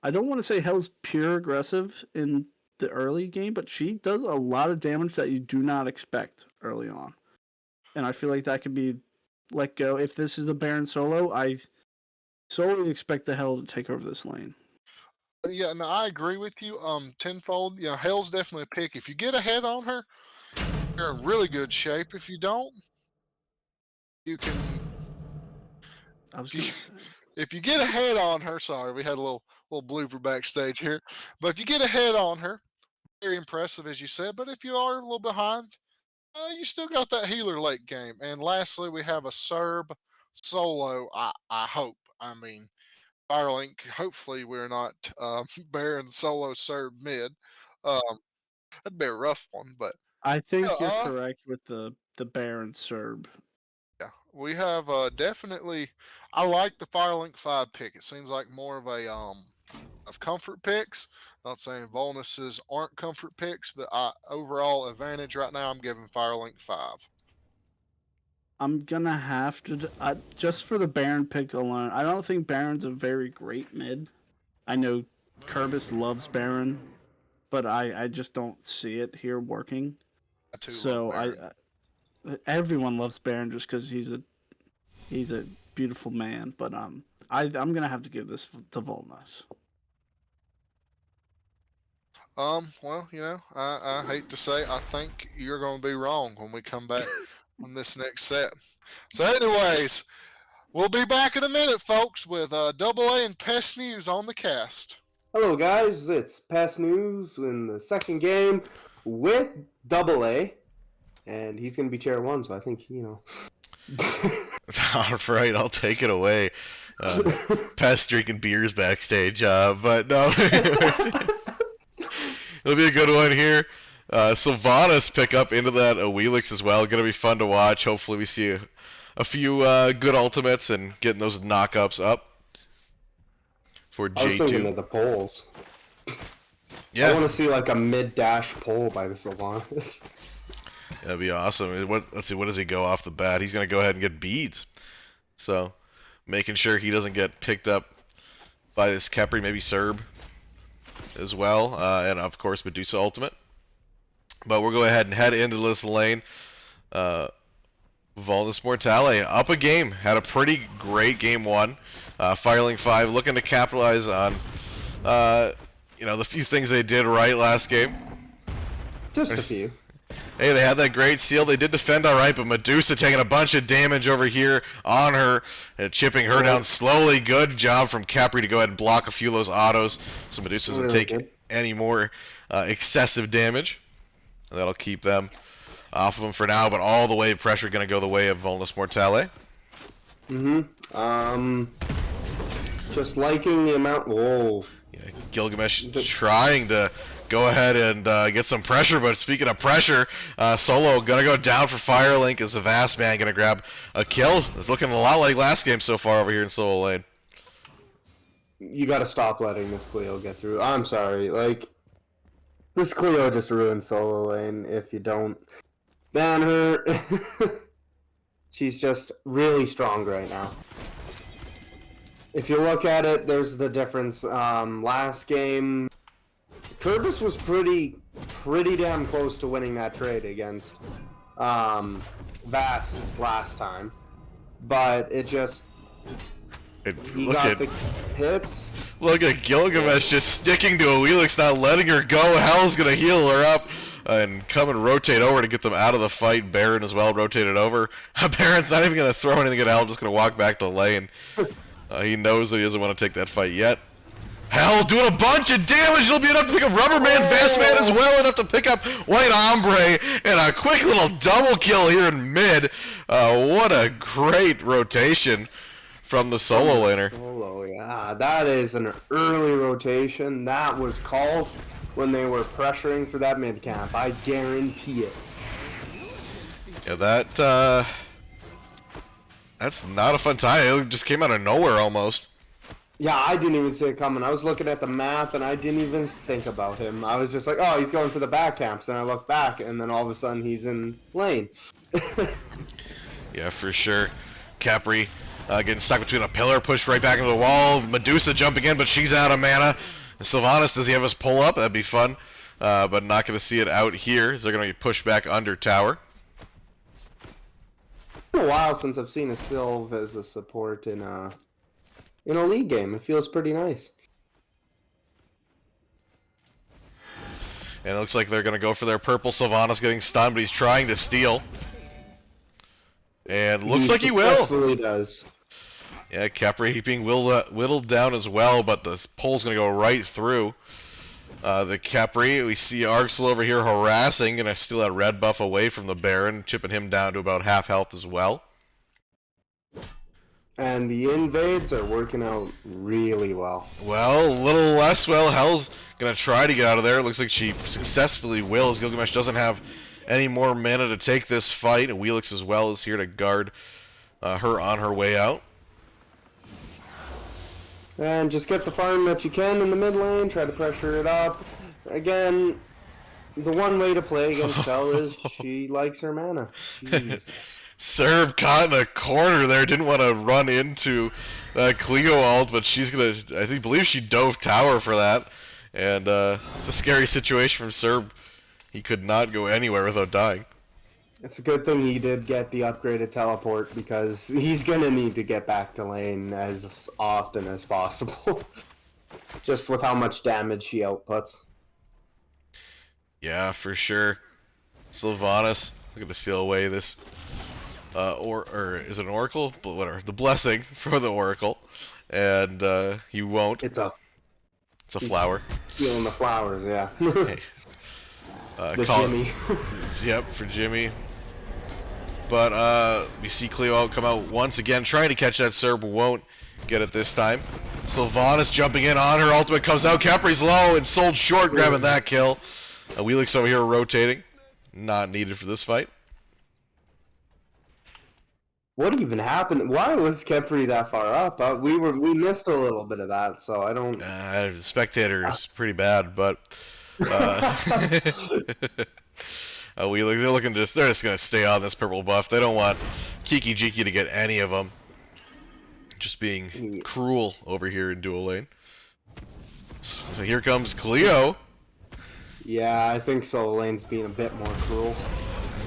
I don't want to say Hell's pure aggressive in the early game, but she does a lot of damage that you do not expect early on. And I feel like that could be let go. If this is a Baron solo, I solely expect the Hell to take over this lane. Yeah, no, I agree with you. Tenfold, Hell's definitely a pick. If you get ahead on her, you're in really good shape. If you don't, you can. If you get ahead on her, sorry, we had a little blooper backstage here. But if you get ahead on her, very impressive as you said. But if you are a little behind, you still got that healer late game. And lastly, we have a Serb solo. I hope. I mean, Firelink. Hopefully, we're not Baron solo Serb mid. That'd be a rough one, but I think you're correct with the Baron Serb. Yeah, we have definitely. I like the Firelink 5 pick. It seems like more of a of comfort picks. Not saying Vulnuses aren't comfort picks, but overall advantage right now, I'm giving Firelink 5. I'm gonna have to just for the Baron pick alone. I don't think Baron's a very great mid. I know Kerbis loves Baron, but I just don't see it here working. I too so love Baron. Everyone loves Baron just because he's a beautiful man. But I'm gonna have to give this to Vulnus. Well, I hate to say, I think you're going to be wrong when we come back on this next set. So, anyways, we'll be back in a minute, folks, with AA and Pest News on the cast. Hello, guys. It's Pest News in the second game with AA, and he's going to be chair one, so I think, All right, I'll take it away. Pest drinking beers backstage, but no. It'll be a good one here. Sylvanas pick up into that Wheelix as well. Going to be fun to watch. Hopefully we see a few good ultimates and getting those knockups up for J2. I was thinking of the polls. Yeah. I want to see like a mid-dash poll by the Sylvanas. That'd be awesome. Let's see, what does he go off the bat? He's going to go ahead and get beads. So, making sure he doesn't get picked up by this Khepri, maybe Serb as well, and of course Medusa ultimate. But we'll go ahead and head into this lane. Vulnus Mortale up a game, had a pretty great game one. Firelink 5 looking to capitalize on the few things they did right last game. Just a few. Hey, they had that great seal. They did defend all right, but Medusa taking a bunch of damage over here on her and chipping her down slowly. Good job from Khepri to go ahead and block a few of those autos so Medusa doesn't take any more excessive damage. And that'll keep them off of them for now, but all the way pressure going to go the way of Vulnus Mortale. Just liking the amount. Whoa. Yeah, Gilgamesh trying to go ahead and get some pressure, but speaking of pressure, Solo gonna go down for Firelink as the Vast Man gonna grab a kill. It's looking a lot like last game so far over here in Solo Lane. You gotta stop letting this Cleo get through. I'm sorry, this Cleo just ruined Solo Lane if you don't ban her. She's just really strong right now. If you look at it, there's the difference. Last game, Kerbis was pretty damn close to winning that trade against Vass last time, but he got the hits. Look at Gilgamesh just sticking to a Wheelix, not letting her go. Hell's gonna heal her up and come and rotate over to get them out of the fight. Baron as well rotated over. Baron's not even gonna throw anything at Hell, just gonna walk back to the lane. He knows that he doesn't want to take that fight yet. Hell doing a bunch of damage. It'll be enough to pick up Rubber Man, Vast Man as well, enough to pick up White Ombre, and a quick little double kill here in mid. What a great rotation from the solo laner. Solo, yeah, that is an early rotation. That was called when they were pressuring for that mid camp. I guarantee it. Yeah, that's not a fun time. It just came out of nowhere almost. Yeah, I didn't even see it coming. I was looking at the map and I didn't even think about him. I was just like, oh, he's going for the back camps. And I look back and then all of a sudden he's in lane. Yeah, for sure. Khepri getting stuck between a pillar, pushed right back into the wall. Medusa jumping in, but she's out of mana. Sylvanas, does he have us pull up? That'd be fun. But not going to see it out here, as they're going to be pushed back under tower. been a while since I've seen a Sylve as a support in a league game. It feels pretty nice. And it looks like they're going to go for their purple. Sylvanas getting stunned, but he's trying to steal. And looks like he will. He does. Yeah, Capri being whittled down as well, but the pole's going to go right through. The Capri, we see Arxel over here harassing, and I steal that red buff away from the Baron, chipping him down to about half health as well. And the invades are working out really well. Well, a little less well. Hell's going to try to get out of there. It looks like she successfully wills. Gilgamesh doesn't have any more mana to take this fight, and Wheelix as well is here to guard her on her way out. And just get the farm that you can in the mid lane, try to pressure it up. Again, the one way to play against Hell is she likes her mana. Jesus. Serve caught in a corner there, didn't want to run into Cleo ult, but she's going to, believe she dove tower for that. And it's a scary situation from Serb. He could not go anywhere without dying. It's a good thing he did get the upgraded teleport, because he's going to need to get back to lane as often as possible. Just with how much damage she outputs. Yeah, for sure. Sylvanas, looking to steal away this, or is it an Oracle? But whatever, the blessing for the Oracle. And he won't. It's a flower. Stealing the flowers, yeah. Hey. Jimmy. Yep, for Jimmy. But we see Cleo come out once again, trying to catch that Serb, won't get it this time. Sylvanas jumping in on her, ultimate comes out, Capri's low and sold short, grabbing that kill. Wheelix over here rotating, not needed for this fight. What even happened? Why was Capri that far up? We missed a little bit of that, so I don't. The spectator is pretty bad, but they're just gonna stay on this purple buff. They don't want Kiki Jiki to get any of them. Just being cruel over here in dual lane. So here comes Cleo. Yeah, I think solo lane's being a bit more cruel.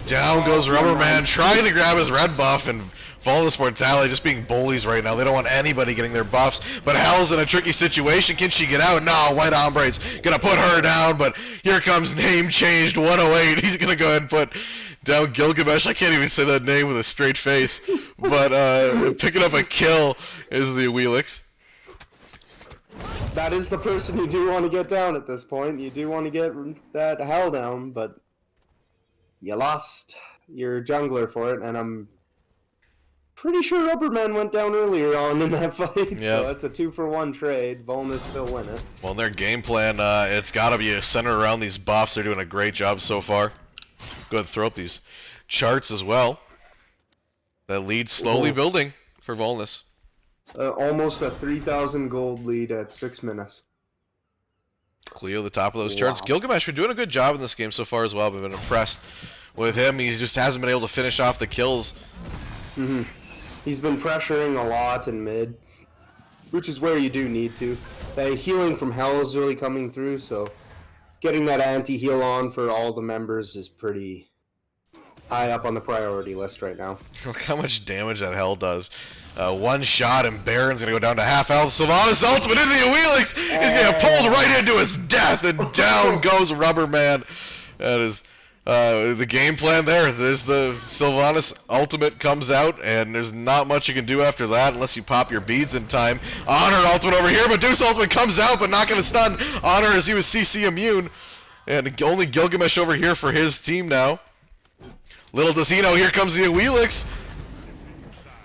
Down goes Rubberman, trying to grab his red buff, and Vulnus Mortale just being bullies right now. They don't want anybody getting their buffs, but Hell's in a tricky situation. Can she get out? No, White Hombre's gonna put her down, but here comes name changed 108. He's gonna go ahead and put down Gilgamesh. I can't even say that name with a straight face, but picking up a kill is the Wheelix. That is the person you do want to get down at this point. You do want to get that Hell down, but you lost your jungler for it, and I'm pretty sure Rubberman went down earlier on in that fight. Yep. So that's a 2-for-1 trade. Vulnus still winning. Well, in their game plan, it's got to be centered around these buffs. They're doing a great job so far. Go ahead and throw up these charts as well. That lead's slowly building for Vulnus. Almost a 3,000 gold lead at 6 minutes. Cleo, the top of those charts. Gilgamesh, we're doing a good job in this game so far as well. I've been impressed with him. He just hasn't been able to finish off the kills. Mm-hmm. He's been pressuring a lot in mid, which is where you do need to. The healing from Hell is really coming through, so getting that anti-heal on for all the members is pretty high up on the priority list right now. Look how much damage that Hell does. One shot and Baron's going to go down to half health. Sylvanas ultimate into the Wheelix. He's going to get pulled right into his death, and down goes Rubberman. That is the game plan there. There's the Sylvanas ultimate comes out, and there's not much you can do after that unless you pop your beads in time. Honor ultimate over here, but Deuce ultimate comes out, but not going to stun Honor as he was CC immune. And only Gilgamesh over here for his team now. Little does he know, here comes the Wheelix.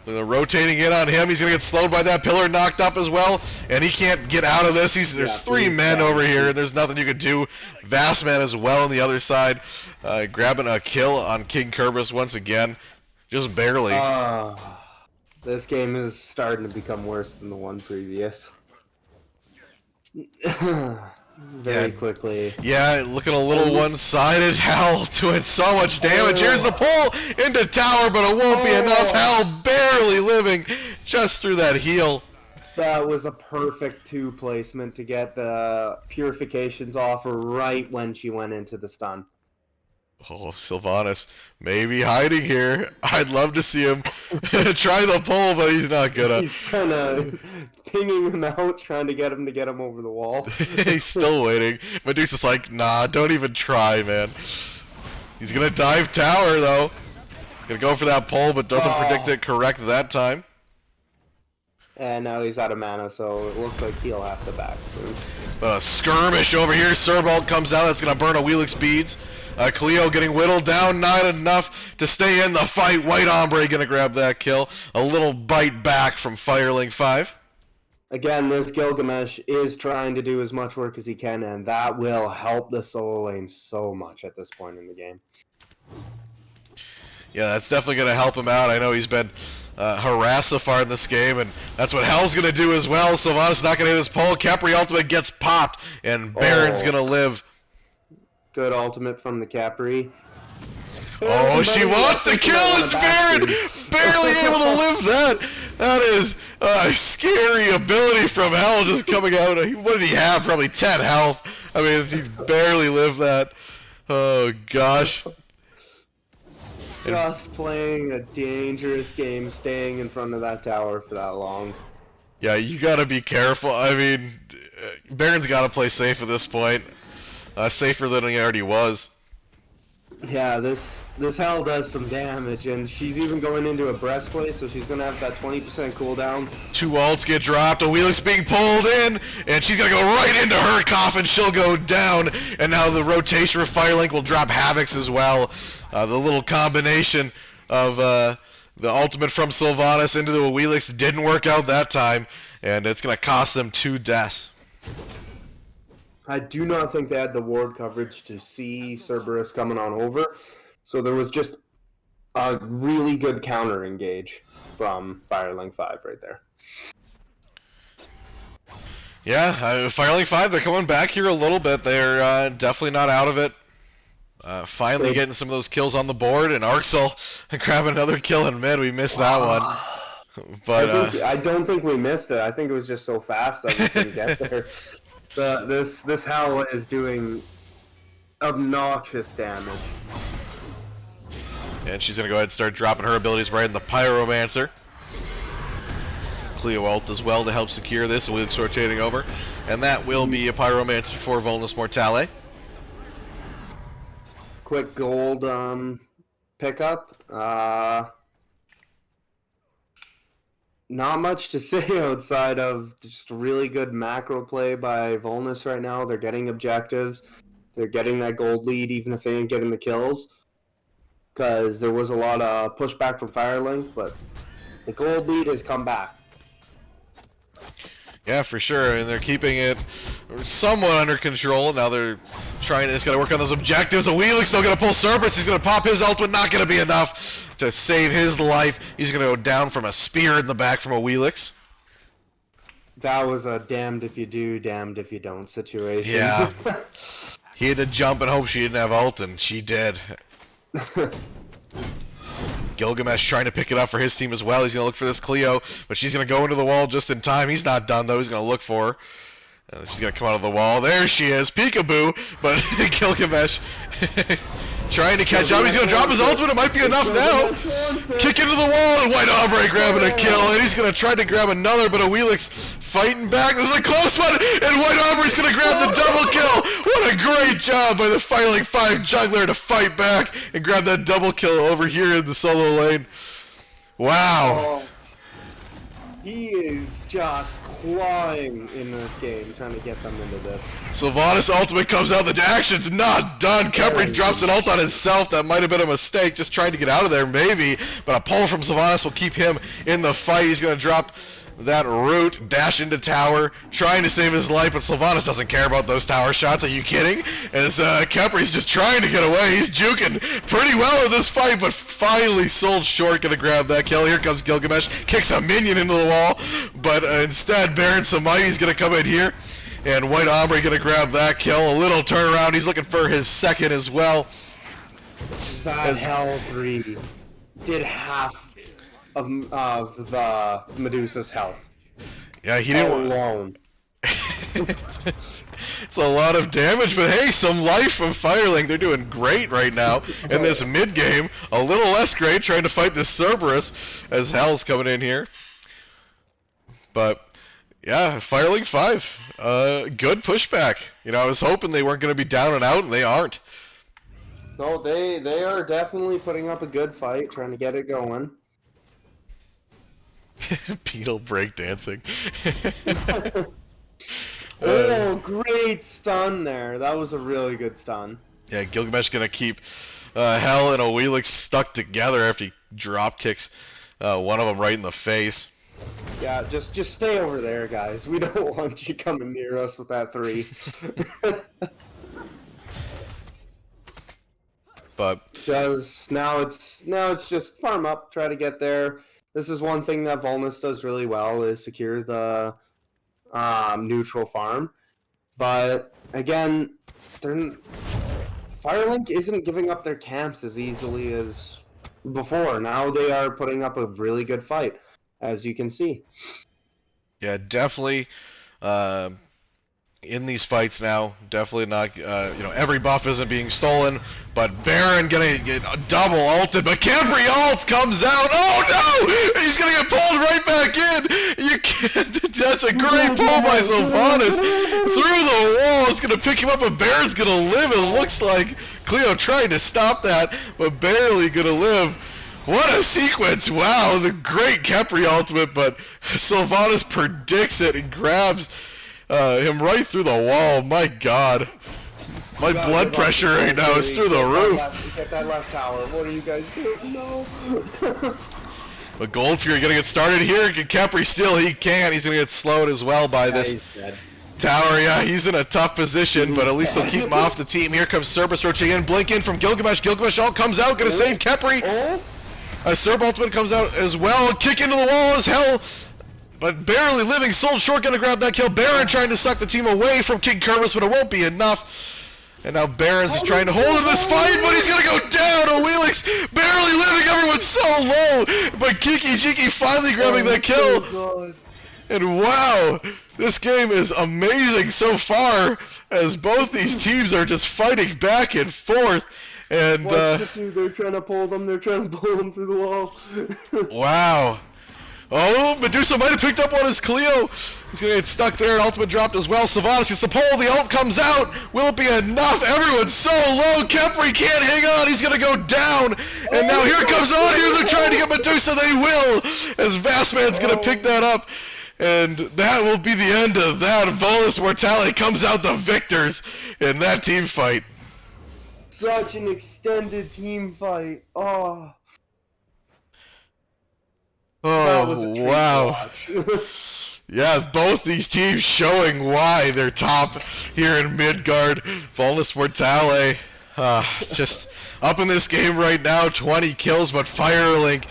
Rotating in on him, he's going to get slowed by that pillar, knocked up as well, and he can't get out of this. There's 3 men over here, and there's nothing you can do. Vastman as well on the other side, grabbing a kill on King Kerberos once again, just barely. This game is starting to become worse than the one previous. Very quickly. Yeah, looking a little one-sided. Hell doing so much damage. Here's the pull into tower, but it won't be enough. Hell barely living just through that heal. That was a perfect 2 placement to get the purifications off right when she went into the stun. Oh, Sylvanas maybe hiding here. I'd love to see him try the pull, but he's not gonna. He's kind of pinging him out, trying to get him over the wall. He's still waiting. Medusa's like, nah, don't even try, man. He's gonna dive tower, though. Gonna go for that pull, but doesn't predict it correct that time. And now he's out of mana, so it looks like he'll have to back soon. Skirmish over here. Serbolt comes out. That's gonna burn a Wheelix beads. Cleo getting whittled down, not enough to stay in the fight. White Ombre gonna grab that kill. A little bite back from Firelink 5. Again, this Gilgamesh is trying to do as much work as he can, and that will help the solo lane so much at this point in the game. Yeah, that's definitely gonna help him out. I know he's been harassed so far in this game, and that's what Hell's gonna do as well. Sylvanas not gonna hit his pull. Capri ultimate gets popped, and Baron's gonna live. Good ultimate from the Capri. Oh, she wants to kill! It's Baron! Barely able to live that! That is a scary ability from Hell just coming out. What did he have? Probably 10 health. I mean, he barely lived that. Oh, gosh. Just playing a dangerous game, staying in front of that tower for that long. Yeah, you gotta be careful. I mean, Baron's gotta play safe at this point. Safer than he already was. Yeah, this Hell does some damage, and she's even going into a breastplate, so she's gonna have that 20% cooldown. 2 ults get dropped, a Wheelix being pulled in, and she's gonna go right into her coffin. She'll go down, and now the rotation for Firelink will drop Havocs as well. The little combination of the ultimate from Sylvanas into the Wheelix didn't work out that time, and it's gonna cost them 2 deaths. I do not think they had the ward coverage to see Cerberus coming on over, so there was just a really good counter engage from Firelink 5 right there. Yeah, Firelink 5, they're coming back here a little bit. They're definitely not out of it. Finally getting some of those kills on the board, and Arxel grabbing another kill in mid. We missed that one. But I don't think we missed it. I think it was just so fast that we couldn't get there. This Hell is doing obnoxious damage. And she's going to go ahead and start dropping her abilities right in the Pyromancer. Cleo ult as well to help secure this. Wheelix rotating over. And that will be a Pyromancer for Vulnus Mortale. Quick gold pickup. Not much to say outside of just really good macro play by Vulnus right now. They're getting objectives. They're getting that gold lead even if they ain't getting the kills. Because there was a lot of pushback from Firelink, but the gold lead has come back. Yeah, for sure, and they're keeping it somewhat under control. Now they're trying to just gotta work on those objectives. A Wheelix still gonna pull Cerberus. He's gonna pop his ult, but not gonna be enough to save his life. He's gonna go down from a spear in the back from a Wheelix. That was a damned if you do, damned if you don't situation. Yeah. He had to jump and hope she didn't have ult, and she did. Gilgamesh trying to pick it up for his team as well. He's going to look for this Cleo, but she's going to go into the wall just in time. He's not done, though. He's going to look for her. She's going to come out of the wall. There she is. Peekaboo. But Gilgamesh trying to catch up. He's going to drop his ultimate. It might be enough now. Kick into the wall, and White Ombre grabbing a kill. And he's going to try to grab another, but a Wheelix fighting back. This is a close one, and White Ombre's going to grab the double kill. What a great job by the Firelink 5 jungler to fight back and grab that double kill over here in the solo lane. Wow. He is just clawing in this game, trying to get them into this. Sylvanas' ultimate comes out. The action's not done. Capri drops an ult on himself. That might have been a mistake, just trying to get out of there, maybe. But a pull from Sylvanas will keep him in the fight. He's going to drop that root, dash into tower, trying to save his life, but Sylvanas doesn't care about those tower shots. Are you kidding? As Capri's just trying to get away. He's juking pretty well in this fight, but finally sold short, gonna grab that kill. Here comes Gilgamesh, kicks a minion into the wall, but instead Baron Smite's gonna come in here, and White Ombre gonna grab that kill. A little turnaround. He's looking for his second as well. That Hell 3 did half of the Medusa's health. Yeah, he didn't alone. It's a lot of damage, but hey, some life from Firelink. They're doing great right now in this mid game. A little less great trying to fight this Cerberus as Hell's coming in here. But yeah, Firelink 5. Good pushback. You know, I was hoping they weren't going to be down and out, and they aren't. No, they are definitely putting up a good fight, trying to get it going. Beetle breakdancing. Oh, great stun there. That was a really good stun. Yeah, Gilgamesh gonna keep Hell and Awelix stuck together after he drop kicks one of them right in the face. Yeah, just stay over there, guys. We don't want you coming near us with that 3. But because now it's just farm up, try to get there. This is one thing that Vulnus does really well, is secure the neutral farm. But again, Firelink isn't giving up their camps as easily as before. Now they are putting up a really good fight, as you can see. yeah, definitely in these fights now, definitely not, every buff isn't being stolen, but Baron gonna get double ulted, but Kemri ult comes out. Oh no! He's gonna get pulled right back in! You can't, that's a great pull by Sylvanas through the wall. It's gonna pick him up, but Baron's gonna live. It looks like Cleo trying to stop that, but barely gonna live. What a sequence! Wow, the great Kemri ultimate, but Sylvanas predicts it and grabs him right through the wall. My God. My blood pressure right now is through the roof. Get that left tower. What are you guys doing? No. But Gold Fury gonna get started here. Can Kemri still? He can't. He's gonna get slowed as well by this tower. Yeah, he's in a tough position, but at least they'll keep him off the team. Here comes Cerberus roaching in. Blink in from Gilgamesh. Gilgamesh ult comes out. Gonna save Kemri. Cerb ultimate comes out as well. Kick into the wall as Hell. But barely living. Soul Short gonna grab that kill. Baron trying to suck the team away from King Kerberos, but it won't be enough. And now Baron's is trying to hold in this fight, but he's gonna go down. Awelix barely living. Everyone's so low. But Kiki Jiki finally grabbing that kill. And wow, this game is amazing so far, as both these teams are just fighting back and forth. And they're trying to pull them. They're trying to pull them through the wall. Wow. Oh, Medusa might have picked up on his Cleo. He's going to get stuck there, and ultimate dropped as well. Sylvanas gets the pull, the ult comes out. Will it be enough? Everyone's so low. Kemri can't hang on. He's going to go down. And now here comes on here. They're trying to get Medusa. They will, as Vastman's going to pick that up. And that will be the end of that. Vulnus Mortale comes out the victors in that team fight. Such an extended team fight. Oh. Oh, wow. Yeah, both these teams showing why they're top here in Midgard. Vulnus Mortale just up in this game right now, 20 kills, but Firelink,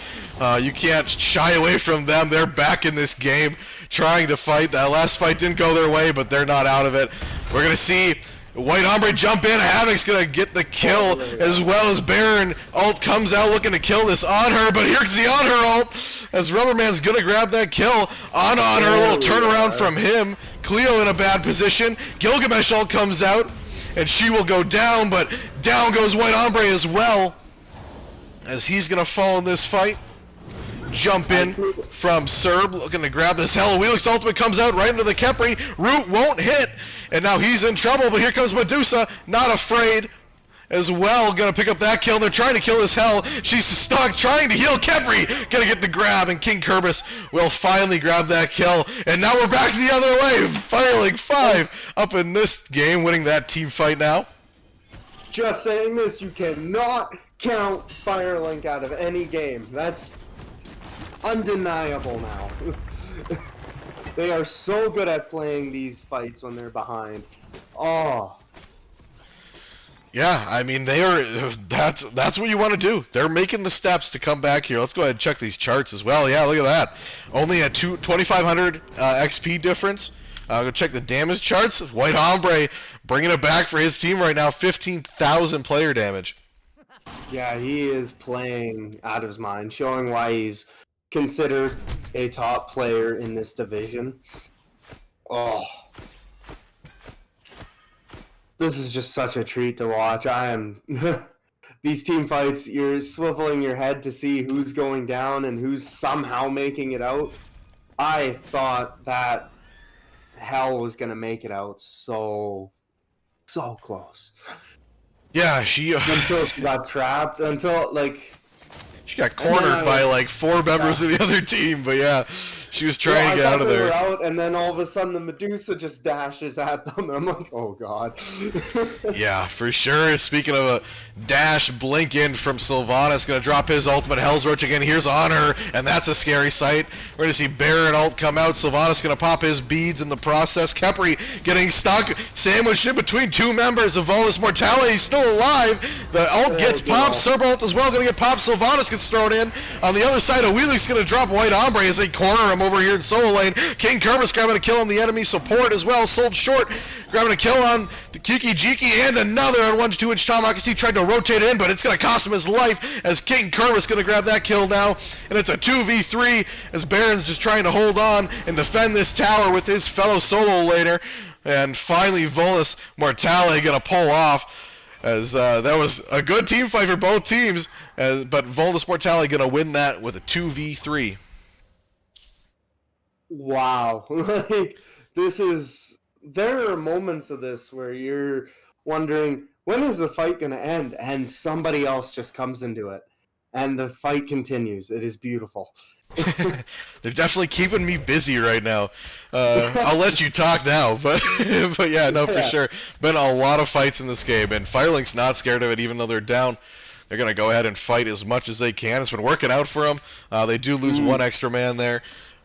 you can't shy away from them. They're back in this game trying to fight. That last fight didn't go their way, but they're not out of it. We're going to see White Hombre jump in. Havoc's going to get the kill, as well as Baron. Ult comes out looking to kill this on her, but here's the on her ult, as Rubberman's going to grab that kill. On her, a little turnaround from him. Cleo in a bad position. Gilgamesh ult comes out, and she will go down, but down goes White Hombre as well, as he's going to fall in this fight. Jump in from Serb, looking to grab this Hell. Wheelix ultimate comes out right into the Kemri. Root won't hit, and now he's in trouble, but here comes Medusa, not afraid as well. Gonna pick up that kill. They're trying to kill this Hell. She's stuck, trying to heal Kemri. Gonna get the grab, and King Kerberos will finally grab that kill. And now we're back the other way. Firelink 5 up in this game, winning that team fight now. Just saying this, you cannot count Firelink out of any game. That's undeniable now. They are so good at playing these fights when they're behind. Oh. Yeah, I mean, they are. That's what you want to do. They're making the steps to come back here. Let's go ahead and check these charts as well. Yeah, look at that. Only a 2,500 XP difference. Go check the damage charts. White Hombre bringing it back for his team right now. 15,000 player damage. Yeah, he is playing out of his mind, showing why he's considered a top player in this division. Oh. This is just such a treat to watch. I am these team fights, you're swiveling your head to see who's going down and who's somehow making it out. I thought that Hell was gonna make it out so close. Yeah, until she got trapped, until like she got cornered by like 4 members of the other team, but yeah, she was trying to get out of there. Were out, and then all of a sudden the Medusa just dashes at them, and I'm like, oh god. Yeah, for sure. Speaking of a dash, blink in from Sylvanas, gonna drop his ultimate Hell's Roach again. Here's Honor, and that's a scary sight. We're gonna see Baron ult come out. Sylvanas gonna pop his beads in the process. Khepri getting stuck, sandwiched in between 2 members of Vulnus. Mortale, he's still alive. The ult gets popped. Cerber ult as well, gonna get popped. Sylvanas gets thrown in. On the other side, Awili's gonna drop White Ombre as they corner him over here in solo lane. King Kerberos grabbing a kill on the enemy support as well. Sold short, grabbing a kill on the Kiki Jiki, and another on 1 to 2-inch Tomahawk as he tried to rotate it in, but it's going to cost him his life as King Kerberos going to grab that kill now, and it's a 2v3 as Baron's just trying to hold on and defend this tower with his fellow solo laner, and finally Vulnus Mortale going to pull off as that was a good team fight for both teams, but Vulnus Mortale going to win that with a 2v3. Wow. Like, there are moments of this where you're wondering, when is the fight going to end? And somebody else just comes into it. And the fight continues. It is beautiful. They're definitely keeping me busy right now. I'll let you talk now, but yeah, no, for sure. Been a lot of fights in this game, and Firelink's not scared of it, even though they're down. They're going to go ahead and fight as much as they can. It's been working out for them. They do lose 1 extra man there.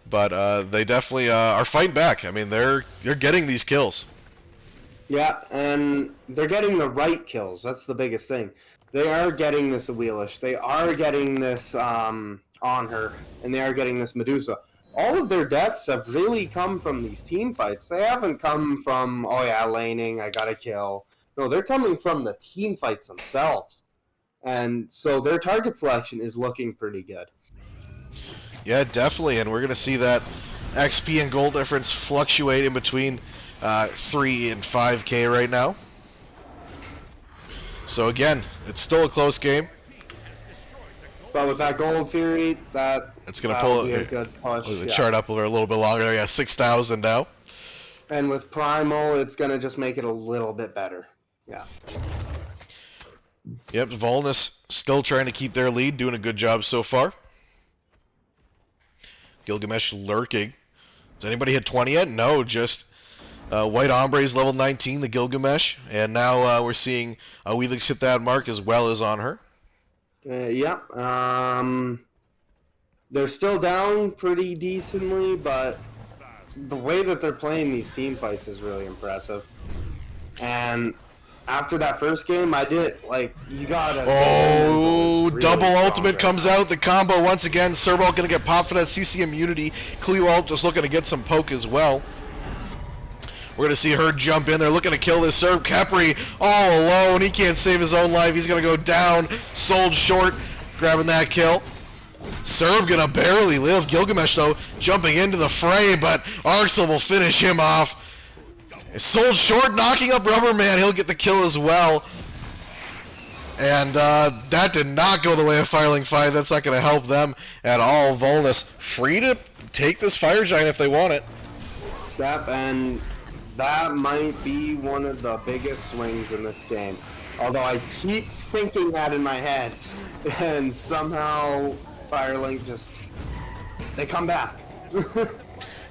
But they definitely are fighting back. I mean, they're getting these kills. Yeah, and they're getting the right kills. That's the biggest thing. They are getting this Awilish. They are getting this on her, and they are getting this Medusa. All of their deaths have really come from these team fights. They haven't come from, oh yeah, laning, I got a kill. No, they're coming from the team fights themselves. And so their target selection is looking pretty good. Yeah, definitely, and we're going to see that XP and gold difference fluctuate in between 3 and 5k right now. So again, it's still a close game. But with that gold theory, it's going to pull a good push. The chart up a little bit longer. Yeah, 6,000 now. And with Primal, it's going to just make it a little bit better. Yeah. Yep, Vulnus still trying to keep their lead, doing a good job so far. Gilgamesh lurking. Does anybody hit 20 yet? No, just White Ombre's level 19, the Gilgamesh. And now we're seeing Awilix hit that mark as well as on her. Yeah. They're still down pretty decently, but the way that they're playing these team fights is really impressive. And after that first game, I did, like, you gotta... Oh, really double ultimate comes out. The combo once again. Cerber ult gonna get popped for that CC immunity. Cleo ult just looking to get some poke as well. We're gonna see her jump in there, looking to kill this Cerb. Khepri all alone. He can't save his own life. He's gonna go down. Sold short, grabbing that kill. Cerb gonna barely live. Gilgamesh, though, jumping into the fray, but Arxel will finish him off. Sold short, knocking up Rubberman. He'll get the kill as well. And that did not go the way of Firelink 5. That's not going to help them at all. Vulnus free to take this Fire Giant if they want it. Yep, and that might be one of the biggest swings in this game. Although I keep thinking that in my head. And somehow Firelink just... they come back.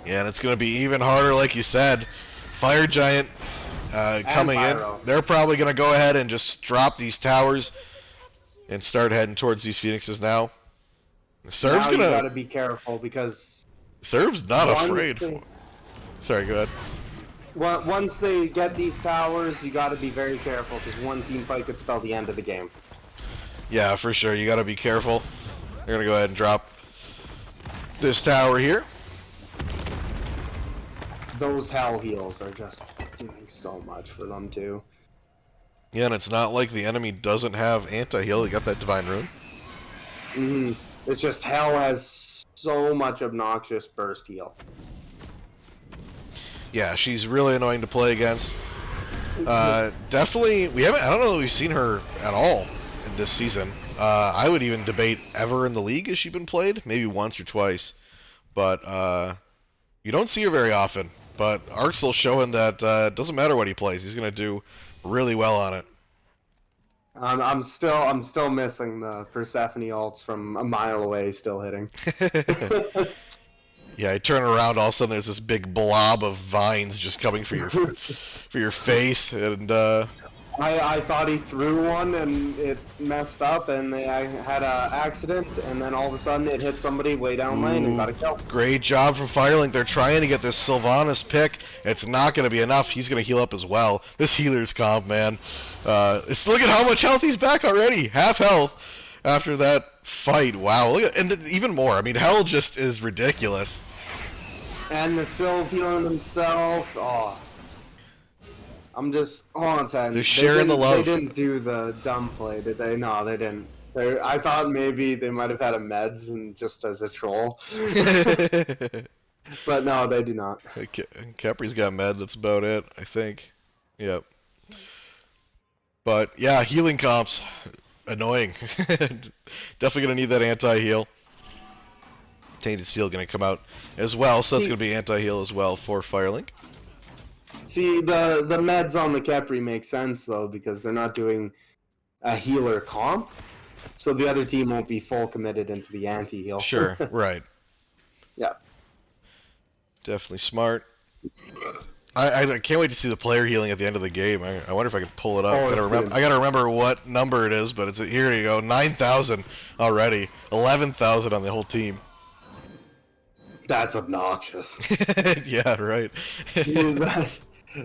Yeah, and it's going to be even harder, like you said. Fire Giant coming in. They're probably going to go ahead and just drop these towers and start heading towards these Phoenixes now. Serb's going to... you got to be careful because... Serb's not afraid. Sorry, go ahead. Once they get these towers, you got to be very careful because one team fight could spell the end of the game. Yeah, for sure. You got to be careful. They're going to go ahead and drop this tower here. Those Hell heals are just doing so much for them, too. Yeah, and it's not like the enemy doesn't have anti-heal. You got that Divine Rune. It's just Hell has so much obnoxious burst heal. Yeah, she's really annoying to play against. Definitely, we haven't. I don't know that we've seen her at all in this season. I would even debate ever in the league has she been played, maybe once or twice, but you don't see her very often. But Arxel showing that it doesn't matter what he plays, he's gonna do really well on it. I'm still missing the Persephone ults from a mile away, still hitting. Yeah, I turn around, all of a sudden there's this big blob of vines just coming for your face, and I thought he threw one and it messed up, and I had an accident, and then all of a sudden it hit somebody way down lane and got a kill. Great job from Firelink. They're trying to get this Sylvanas pick. It's not going to be enough. He's going to heal up as well. This healer's comp, man. Look at how much health he's back already. Half health after that fight. Wow. Look at, and even more. I mean, hell just is ridiculous. And the Sylv healing himself. Oh. I'm just, hold on a second. They're sharing the love. They didn't do the dumb play, did they? No, they didn't. I thought maybe they might have had a meds and just as a troll. But no, they do not. Capri's got med, that's about it, I think. Yep. But, yeah, healing comps. Annoying. Definitely going to need that anti-heal. Tainted Steel going to come out as well, so that's going to be anti-heal as well for Firelink. See, the meds on the Capri make sense, though, because they're not doing a healer comp, so the other team won't be full committed into the anti-heal. Sure, right. Yeah. Definitely smart. I can't wait to see the player healing at the end of the game. I wonder if I can pull it up. I gotta remember what number it is, but it's here you go. 9,000 already. 11,000 on the whole team. That's obnoxious. Yeah, right.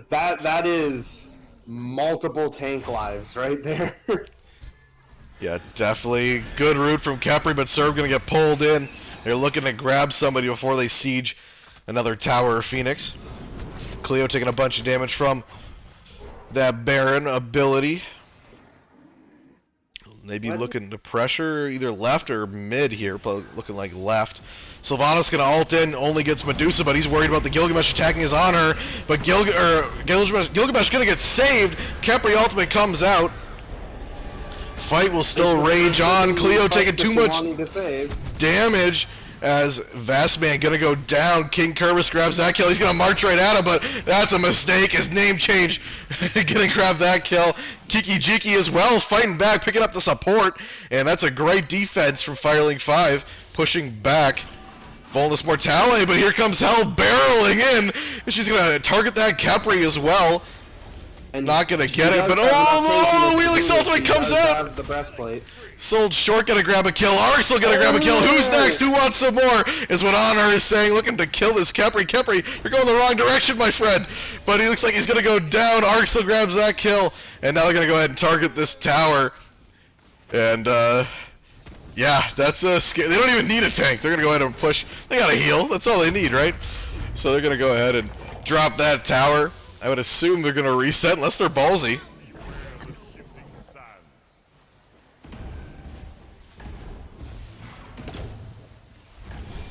That is multiple tank lives right there. Yeah, definitely good route from Capri, but Serb gonna get pulled in. They're looking to grab somebody before they siege another tower or Phoenix. Cleo taking a bunch of damage from that Baron ability. Maybe looking to pressure either left or mid here, but looking like left. Sylvanas gonna ult in, only gets Medusa, but he's worried about the Gilgamesh attacking his on her. But Gilgamesh gonna get saved. Capri ultimate comes out. Fight will still rage on. Cleo taking too much damage as Vastman gonna go down. King Kerberos grabs that kill. He's gonna march right at him, but that's a mistake. His name change. Gonna grab that kill. Kiki Jiki as well, fighting back, picking up the support, and that's a great defense from Firelink 5, pushing back. Vulnus Mortale, but here comes Hell barreling in, and she's gonna target that Capri as well. And not gonna get it, but oh, the Wheelix ultimate comes out. The breastplate. Sold Short gonna grab a kill. Arxel gonna grab a kill. Who's next? Who wants some more? Is what Honor is saying, looking to kill this Capri. Capri, you're going the wrong direction, my friend. But he looks like he's gonna go down. Arxel grabs that kill, and now they're gonna go ahead and target this tower. And yeah, that's a scare. They don't even need a tank. They're gonna go ahead and push. They got a heal. That's all they need, right? So they're gonna go ahead and drop that tower. I would assume they're gonna reset unless they're ballsy.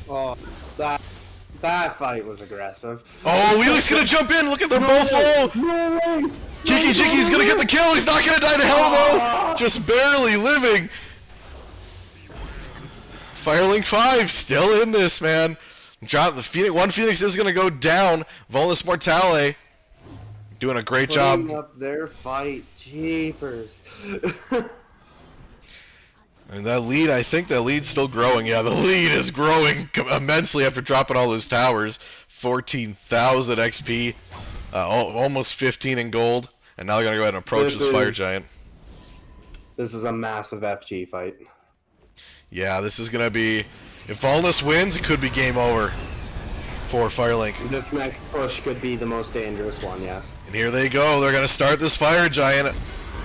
Oh, that fight was aggressive. Oh, Wheelix gonna jump in. Look at they're both low. Kiki Jiki's gonna get the kill. He's not gonna die to hell though. Just barely living. Firelink 5 still in this, man. Drop the Phoenix. One Phoenix is gonna go down. Vulnus Mortale doing a great job. Up their fight, jeepers. And that lead, I think that lead's still growing. Yeah, the lead is growing immensely after dropping all those towers. 14,000 XP, almost 15 in gold, and now they're gonna go ahead and approach this Fire Giant. This is a massive FG fight. Yeah, this is gonna be. If Vulnus wins, it could be game over for Firelink. This next push could be the most dangerous one, yes. And here they go. They're gonna start this Fire Giant.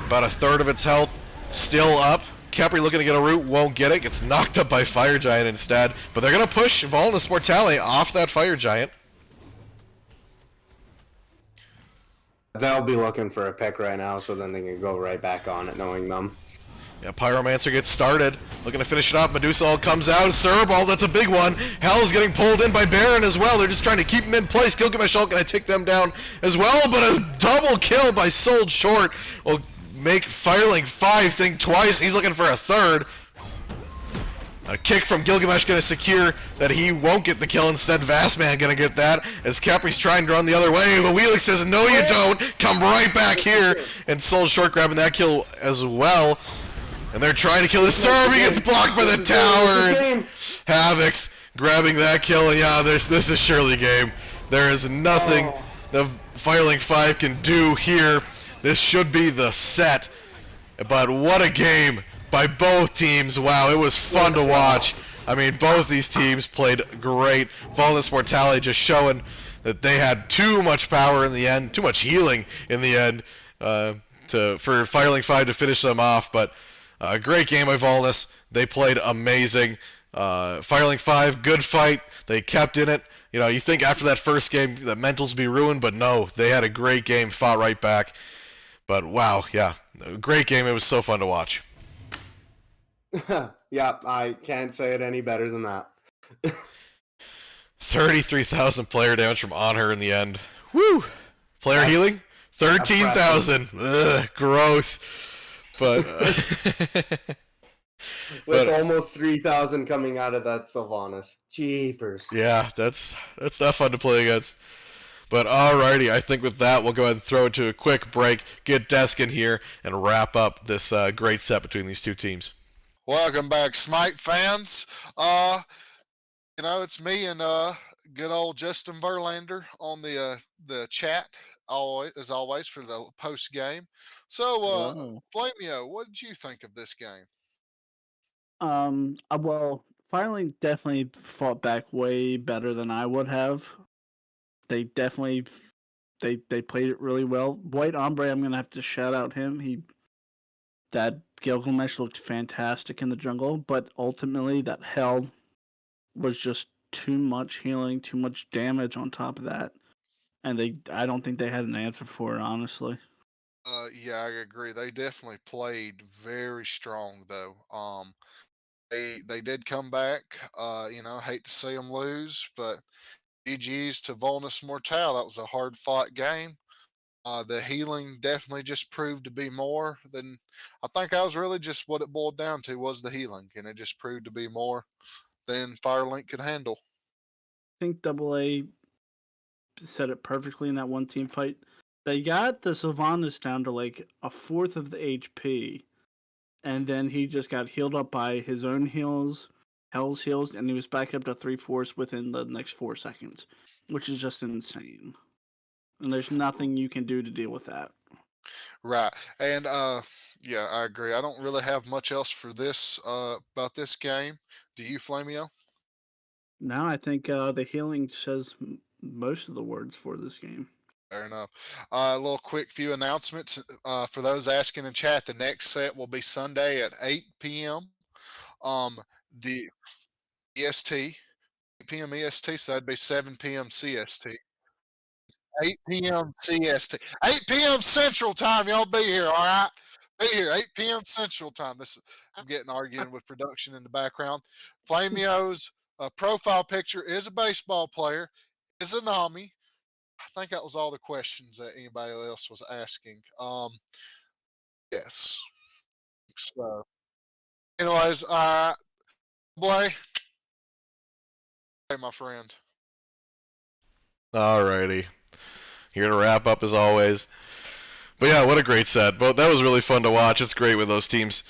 About a third of its health still up. Capri looking to get a root, won't get it. Gets knocked up by Fire Giant instead. But they're going to push Vulnus Mortale off that Fire Giant. They'll be looking for a pick right now, so then they can go right back on it, knowing them. Yeah, Pyromancer gets started. Looking to finish it up. Medusa comes out. Cerebral, that's a big one. Hell's getting pulled in by Baron as well. They're just trying to keep him in place. Gilgamesh going to take them down as well, but a double kill by Sold Short will make Firelink 5 think twice. He's looking for a third. A kick from Gilgamesh going to secure that he won't get the kill. Instead, Vastman going to get that as Capri's trying to run the other way. But Wheelik says, no you don't. Come right back here. And Soul Short grabbing that kill as well. And they're trying to kill the Serb. He gets blocked by the tower. Havoc's grabbing that kill. And yeah, this is surely game. There is nothing the Firelink 5 can do here. This should be the set. But what a game by both teams. Wow, it was fun to watch. I mean, both these teams played great. Vulnus Mortale just showing that they had too much power in the end, too much healing in the end for Firelink 5 to finish them off. But a great game by Vulnus. They played amazing. Firelink 5, good fight. They kept in it. You know, you think after that first game that mentals would be ruined, but no, they had a great game, fought right back. But wow, yeah, great game. It was so fun to watch. Yeah, I can't say it any better than that. 33,000 player damage from On Her in the end. Woo! Player healing? 13,000. Ugh, gross. But with almost 3,000 coming out of that Sylvanas. Jeepers. Yeah, that's not fun to play against. But alrighty, I think with that, we'll go ahead and throw it to a quick break, get Desk in here, and wrap up this great set between these two teams. Welcome back, Smite fans. You know, it's me and good old Justin Verlander on the chat, as always, for the post game. So, Flamio, what did you think of this game? Well, Firelink definitely fought back way better than I would have. They definitely they played it really well. White Ombre, I'm gonna have to shout out him. That Gilgamesh looked fantastic in the jungle, but ultimately that Hell was just too much healing, too much damage on top of that. And I don't think they had an answer for it, honestly. Yeah, I agree. They definitely played very strong, though. They did come back. You know, hate to see them lose, but GG's to Vulnus Mortale. That was a hard fought game. The healing definitely just proved to be more than I think I was really just what it boiled down to was the healing, and it just proved to be more than Firelink could handle. I think AA said it perfectly in that one team fight. They got the Sylvanas down to like a fourth of the HP, and then he just got healed up by his own heals, Hell's heals, and he was back up to 3/4 within the next 4 seconds, which is just insane. And there's nothing you can do to deal with that. Right. And yeah, I agree. I don't really have much else for this about this game. Do you, Flamio? No, I think the healing says most of the words for this game. Fair enough. A little quick few announcements for those asking in chat. The next set will be Sunday at 8 p.m. The EST, 8 p.m. EST, so that'd be 7 p.m. CST. 8 p.m. CST. 8 p.m. Central Time. Y'all be here, all right? Be here. 8 p.m. Central Time. I'm getting arguing with production in the background. Flamio's profile picture is a baseball player, is a Nami. I think that was all the questions that anybody else was asking. Yes. So, anyways, boy, hey, my friend. Alrighty. Here to wrap up as always. But yeah, what a great set. But that was really fun to watch. It's great when those teams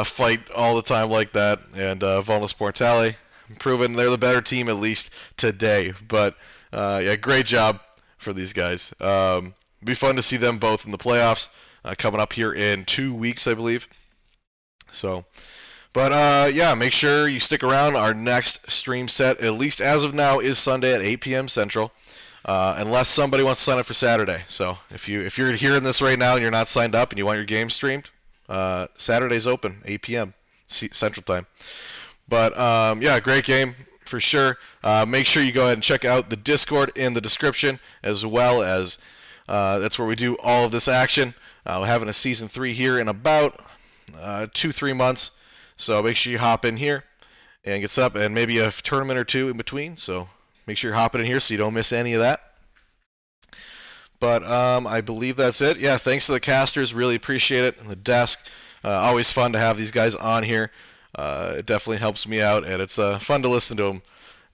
fight all the time like that. And Vulnus Mortale, proven they're the better team at least today. But yeah, great job for these guys. Be fun to see them both in the playoffs coming up here in 2 weeks, I believe. So, but yeah, make sure you stick around. Our next stream set, at least as of now, is Sunday at 8 p.m. Central. Unless somebody wants to sign up for Saturday. So if you're hearing this right now and you're not signed up and you want your game streamed, Saturday's open, 8 p.m. Central Time. But yeah, great game for sure. Make sure you go ahead and check out the Discord in the description, as well as that's where we do all of this action. We're having a season 3 here in about 2-3 months. So make sure you hop in here and get up, and maybe a tournament or two in between. So make sure you're hopping in here so you don't miss any of that. But I believe that's it. Yeah, thanks to the casters. Really appreciate it. And the desk. Always fun to have these guys on here. It definitely helps me out, and it's fun to listen to them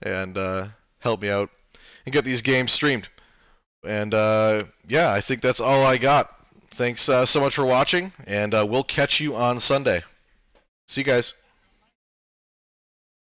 and help me out and get these games streamed. And yeah, I think that's all I got. Thanks so much for watching, and we'll catch you on Sunday. See you guys.